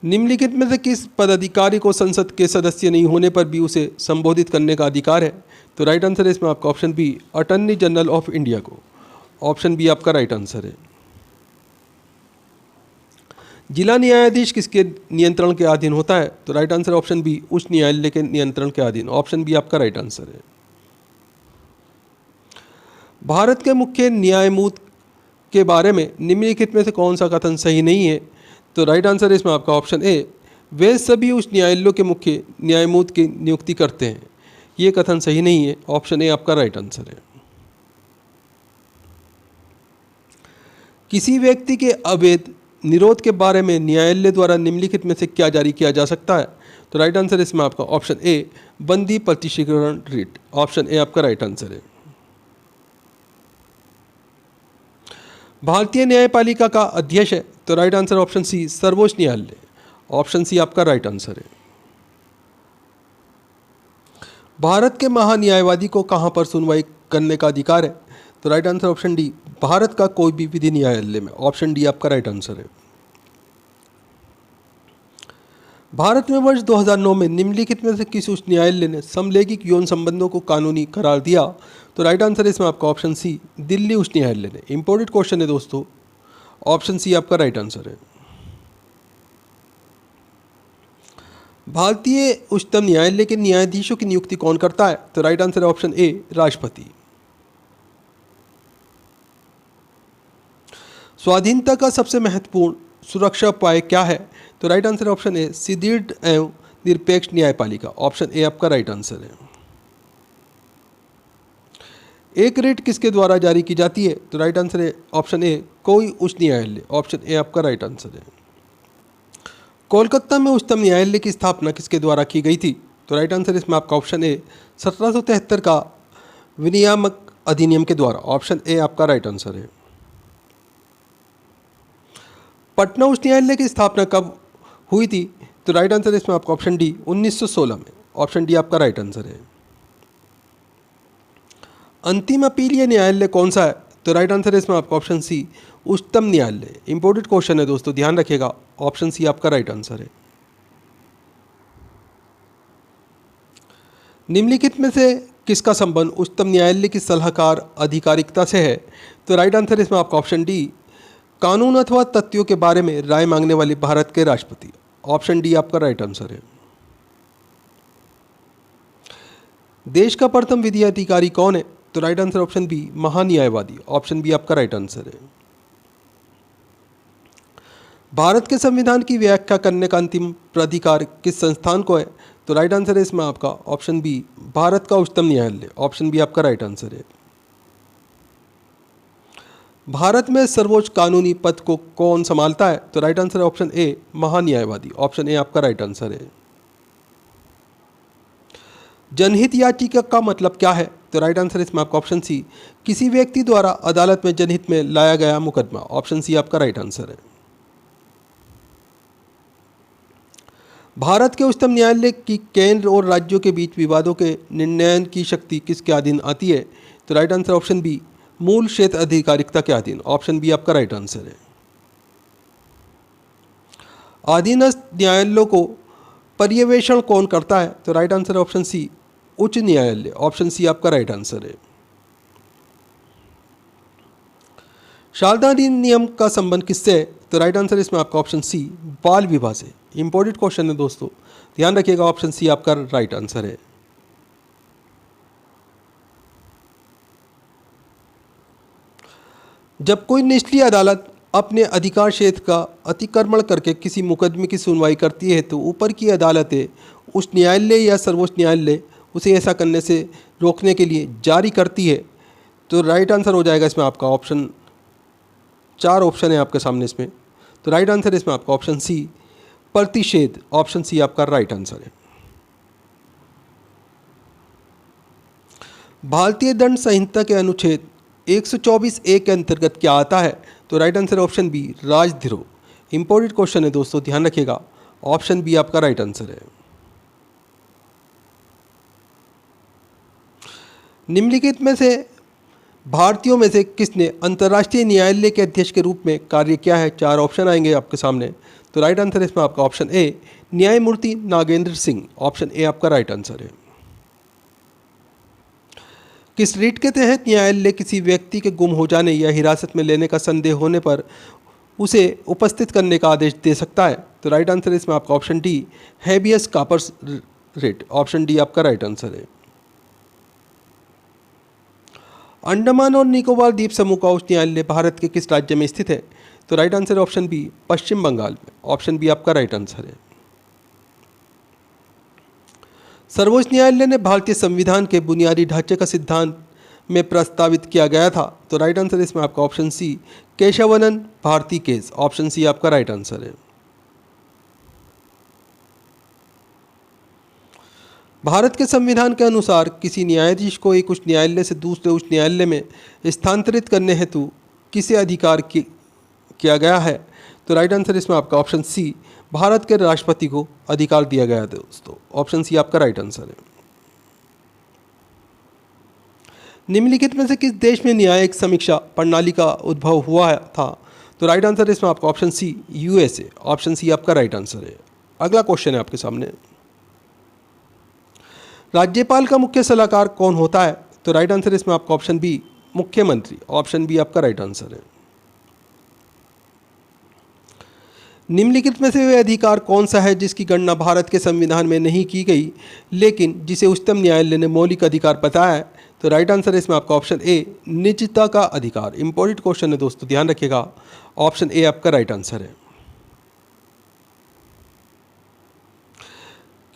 Speaker 1: निम्नलिखित में से किस पदाधिकारी को संसद के सदस्य नहीं होने पर भी उसे संबोधित करने का अधिकार है? तो राइट आंसर है इसमें आपका option B, attorney general of India को। ऑप्शन बी आपका राइट आंसर है। जिला न्यायाधीश किसके नियंत्रण के अधीन होता है? तो राइट आंसर ऑप्शन बी, उच्च न्यायालय के नियंत्रण के अधीन। ऑप्शन बी आपका राइट आंसर है। भारत के मुख्य न्यायमूर्ति के बारे में निम्नलिखित में से कौन सा कथन सही नहीं है? तो राइट आंसर है इसमें आपका ऑप्शन ए, वे सभी उच्च न्यायालयों के मुख्य न्यायमूर्ति की नियुक्ति करते हैं। ये कथन सही नहीं है। ऑप्शन ए आपका राइट आंसर है। किसी व्यक्ति के अवैध निरोध के बारे में न्यायालय द्वारा निम्नलिखित में से क्या जारी किया जा सकता है? तो राइट आंसर इसमें आपका ऑप्शन ए, बंदी प्रतिशीकरण रिट। ऑप्शन ए आपका राइट आंसर है। भारतीय न्यायपालिका का अध्यक्ष है? तो राइट आंसर ऑप्शन सी, सर्वोच्च न्यायालय। ऑप्शन सी आपका राइट आंसर है। भारत के महान्यायवादी को कहां पर सुनवाई करने का अधिकार है? तो right answer option D, Bharat का कोई भी विधि न्यायालय में। ऑप्शन डी आपका राइट आंसर है। भारत में वर्ष 2009 में निम्नलिखित में से किस उच्च न्यायालय ने समलैंगिक यौन संबंधों को कानूनी करार दिया? तो राइट आंसर है इसमें आपका ऑप्शन सी, दिल्ली उच्च न्यायालय ने। इंपॉर्टेंट क्वेश्चन है दोस्तों। ऑप्शन सी आपका राइट आंसर है। भारतीय उच्चतम न्यायालय के न्यायाधीशों की नियुक्ति कौन करता है? तो राइट आंसर है ऑप्शन ए, राष्ट्रपति। स्वाधीनता का सबसे महत्वपूर्ण सुरक्षा उपाय क्या है? तो राइट आंसर ऑप्शन ए, सुदृढ़ एवं निरपेक्ष न्यायपालिका। ऑप्शन ए आपका राइट आंसर है। एक रिट किसके द्वारा जारी की जाती है? तो राइट आंसर है ऑप्शन ए, कोई उच्च न्यायालय। ऑप्शन ए आपका राइट आंसर है। कोलकाता में उच्चतम न्यायालय की स्थापना किसके द्वारा की गई थी? तो राइट आंसर इसमें आपका ऑप्शन ए, 1773 का विनियामक अधिनियम के द्वारा। ऑप्शन ए आपका राइट आंसर है। पटना उच्च न्यायालय की स्थापना कब हुई थी? तो राइट आंसर इसमें आपका ऑप्शन डी, 1916 में। ऑप्शन डी आपका राइट आंसर है। अंतिम अपीलीय न्यायालय कौन सा है? तो राइट आंसर है इसमें आपका ऑप्शन सी, उच्चतम न्यायालय। इंपॉर्टेंट क्वेश्चन है दोस्तों, ध्यान रखिएगा। ऑप्शन सी आपका राइट आंसर है। निम्नलिखित में से किसका संबंध उच्चतम न्यायालय की सलाहकार अधिकारिकता से है? तो राइट आंसर इसमें आपका ऑप्शन डी, कानून अथवा तथ्यों के बारे में राय मांगने वाले भारत के राष्ट्रपति। ऑप्शन डी आपका राइट आंसर है। देश का प्रथम विधि अधिकारी कौन है? तो राइट आंसर ऑप्शन बी, महान्यायवादी। ऑप्शन बी आपका राइट आंसर है। भारत के संविधान की व्याख्या करने का अंतिम प्राधिकार किस संस्थान को है? तो राइट आंसर है इसमें आपका ऑप्शन बी, भारत का उच्चतम न्यायालय। ऑप्शन बी आपका राइट आंसर है। भारत में सर्वोच्च कानूनी पद को कौन संभालता है? तो राइट आंसर है ऑप्शन ए, महान्यायवादी। ऑप्शन ए आपका राइट आंसर है। जनहित याचिका का मतलब क्या है? तो राइट आंसर इसमें आपका ऑप्शन सी, किसी व्यक्ति द्वारा अदालत में जनहित में लाया गया मुकदमा। ऑप्शन सी आपका राइट आंसर है। भारत के उच्चतम न्यायालय की केंद्र और राज्यों के बीच विवादों के निर्णयन की शक्ति किसके अधीन आती है? तो राइट आंसर ऑप्शन बी, मूल क्षेत्र अधिकारिकता के अधीन। ऑप्शन बी आपका राइट आंसर है। अधीनस्थ न्यायालयों को पर्यवेक्षण कौन करता है? तो राइट आंसर ऑप्शन सी, उच्च न्यायालय। ऑप्शन सी आपका राइट आंसर है। शारदा अधिनियम का संबंध किससे है? तो राइट आंसर इसमें आपका ऑप्शन सी, बाल विवाह से। इंपॉर्टेंट क्वेश्चन है दोस्तों, ध्यान रखिएगा। ऑप्शन सी आपका राइट आंसर है। जब कोई निचली अदालत अपने अधिकार क्षेत्र का अतिक्रमण करके किसी मुकदमे की सुनवाई करती है तो ऊपर की अदालतें उच्च न्यायालय या सर्वोच्च न्यायालय उसे ऐसा करने से रोकने के लिए जारी करती है। तो राइट आंसर हो जाएगा इसमें आपका ऑप्शन, 4 ऑप्शन है आपके सामने इसमें, तो राइट आंसर इसमें आपका ऑप्शन सी, प्रतिषेध। ऑप्शन सी आपका राइट आंसर है। भारतीय दंड संहिता के अनुच्छेद 124 के अंतर्गत क्या आता है? तो राइट आंसर ऑप्शन बी, राजद्रोह। इंपॉर्टेंट क्वेश्चन है दोस्तों, ध्यान रखिएगा। ऑप्शन बी आपका राइट आंसर है। निम्नलिखित में से भारतीयों में से किसने अंतर्राष्ट्रीय न्यायालय के अध्यक्ष के रूप में कार्य किया है? 4 ऑप्शन आएंगे आपके सामने, तो राइट आंसर इसमें आपका ऑप्शन ए, न्यायमूर्ति नागेंद्र सिंह। ऑप्शन ए आपका राइट आंसर है। किस रीट के तहत न्यायालय किसी व्यक्ति के गुम हो जाने या हिरासत में लेने का संदेह होने पर उसे उपस्थित करने का आदेश दे सकता है? तो राइट आंसर इसमें आपका option D, habeas corpus writ. Option D आपका राइट आंसर है। अंडमान और निकोबार द्वीप समूह का उच्च न्यायालय भारत के किस राज्य में स्थित है? तो राइट आंसर ऑप्शन बी, पश्चिम बंगाल में। ऑप्शन बी आपका राइट आंसर है। सर्वोच्च न्यायालय ने भारतीय संविधान के बुनियादी ढांचे का सिद्धांत में प्रस्तावित किया गया था? तो राइट आंसर इसमें आपका option C, Keshavananda Bharati case. Option C आपका राइट आंसर है। भारत के संविधान के अनुसार किसी न्यायाधीश को एक उच्च न्यायालय से दूसरे उच्च न्यायालय में स्थानांतरित करने हेतु किसे अधिकार किया गया है? तो राइट आंसर इसमें आपका ऑप्शन सी, भारत के राष्ट्रपति को अधिकार दिया गया है दोस्तों। ऑप्शन सी आपका राइट आंसर है। निम्नलिखित में से किस देश में न्यायिक समीक्षा प्रणाली का उद्भव हुआ था? तो राइट आंसर इसमें आपका option C, USA. Option C आपका राइट आंसर है। अगला क्वेश्चन है आपके सामने, राज्यपाल का मुख्य सलाहकार कौन होता है? तो राइट आंसर इसमें आपका ऑप्शन बी, मुख्यमंत्री। ऑप्शन बी आपका राइट आंसर है। निम्नलिखित में से वह अधिकार कौन सा है जिसकी गणना भारत के संविधान में नहीं की गई लेकिन जिसे उच्चतम न्यायालय ने मौलिक अधिकार बताया है? तो राइट आंसर इसमें आपका ऑप्शन ए, निजता का अधिकार। इंपॉर्टेंट क्वेश्चन है दोस्तों, ध्यान रखिएगा। ऑप्शन ए आपका राइट आंसर है।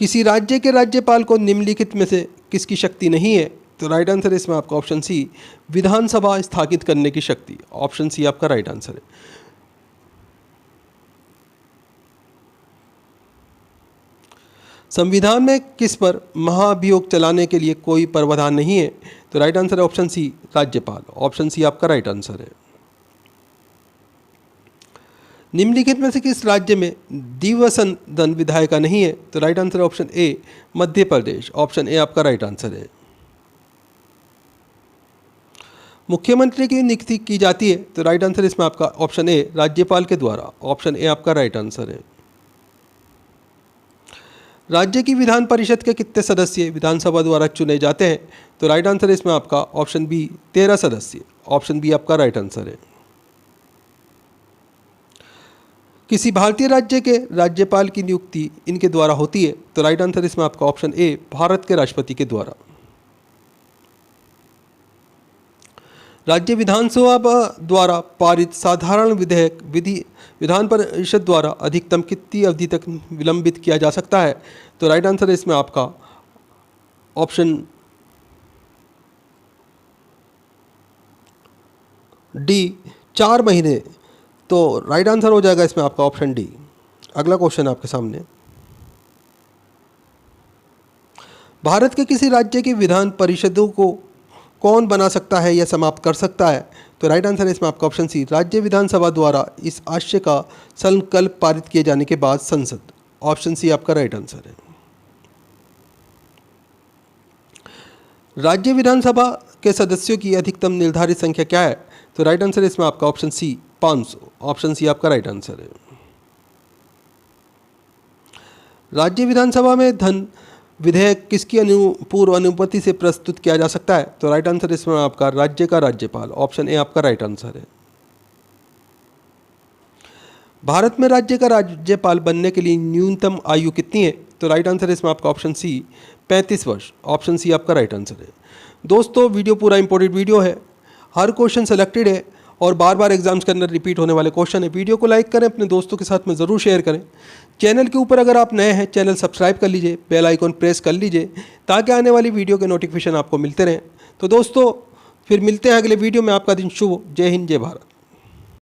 Speaker 1: किसी राज्य के राज्यपाल को निम्नलिखित में से किसकी शक्ति नहीं है? तो राइट आंसर इसमें आपका ऑप्शन सी, विधानसभा स्थापित करने की शक्ति। ऑप्शन सी आपका राइट आंसर है। संविधान में किस पर महाभियोग चलाने के लिए कोई प्रावधान नहीं है? तो राइट आंसर है ऑप्शन सी, राज्यपाल। ऑप्शन सी आपका राइट आंसर है। निम्नलिखित में से किस राज्य में दिवसन दंड विधायिका नहीं है? तो राइट आंसर है option A, Madhya Pradesh. Option A आपका राइट आंसर है। मुख्यमंत्री की नियुक्ति की जाती है? तो राइट आंसर इसमें आपका ऑप्शन ए, राज्यपाल के द्वारा। ऑप्शन ए आपका राइट आंसर है। राज्य की विधान परिषद के कितने सदस्य विधानसभा द्वारा चुने जाते हैं? तो राइट आंसर इसमें आपका ऑप्शन बी, 13 सदस्य। ऑप्शन बी आपका राइट आंसर है। किसी भारतीय राज्य के राज्यपाल की नियुक्ति इनके द्वारा होती है? तो राइट आंसर इसमें आपका ऑप्शन ए, भारत के राष्ट्रपति के द्वारा। राज्य विधानसभा द्वारा पारित साधारण विधेयक विधान परिषद द्वारा अधिकतम कितनी अवधि तक विलंबित किया जा सकता है? तो राइट आंसर है इसमें आपका ऑप्शन डी, 4 महीने। तो राइट आंसर हो जाएगा इसमें आपका ऑप्शन डी। अगला क्वेश्चन आपके सामने, भारत के किसी राज्य की विधान परिषदों को कौन बना सकता है या समाप्त कर सकता है? तो राइट आंसर है इसमें आपका ऑप्शन सी, राज्य विधानसभा द्वारा इस आशय का संकल्प पारित किए जाने के बाद संसद। ऑप्शन सी आपका राइट आंसर है। राज्य विधानसभा के सदस्यों की अधिकतम निर्धारित संख्या क्या है? तो राइट आंसर इसमें आपका ऑप्शन सी, 500। ऑप्शन सी आपका राइट आंसर है। राज्य विधानसभा में धन विधेयक किसकी पूर्व अनुमति से प्रस्तुत किया जा सकता है? तो राइट आंसर इसमें आपका राज्य का राज्यपाल। ऑप्शन ए आपका राइट आंसर है। भारत में राज्य का राज्यपाल बनने के लिए न्यूनतम आयु कितनी है? तो राइट आंसर इसमें आपका ऑप्शन सी, 35 वर्ष। ऑप्शन सी आपका राइट आंसर है। दोस्तों वीडियो पूरा इंपॉर्टेंट वीडियो है, हर क्वेश्चन सेलेक्टेड है और बार बार एग्जाम्स के अंदर रिपीट होने वाले क्वेश्चन है। वीडियो को लाइक करें, अपने दोस्तों के साथ में ज़रूर शेयर करें। चैनल के ऊपर अगर आप नए हैं, चैनल सब्सक्राइब कर लीजिए, बेल आइकॉन प्रेस कर लीजिए ताकि आने वाली वीडियो के नोटिफिकेशन आपको मिलते रहें। तो दोस्तों फिर मिलते हैं अगले वीडियो में। आपका दिन शुभ हो। जय हिंद, जय भारत।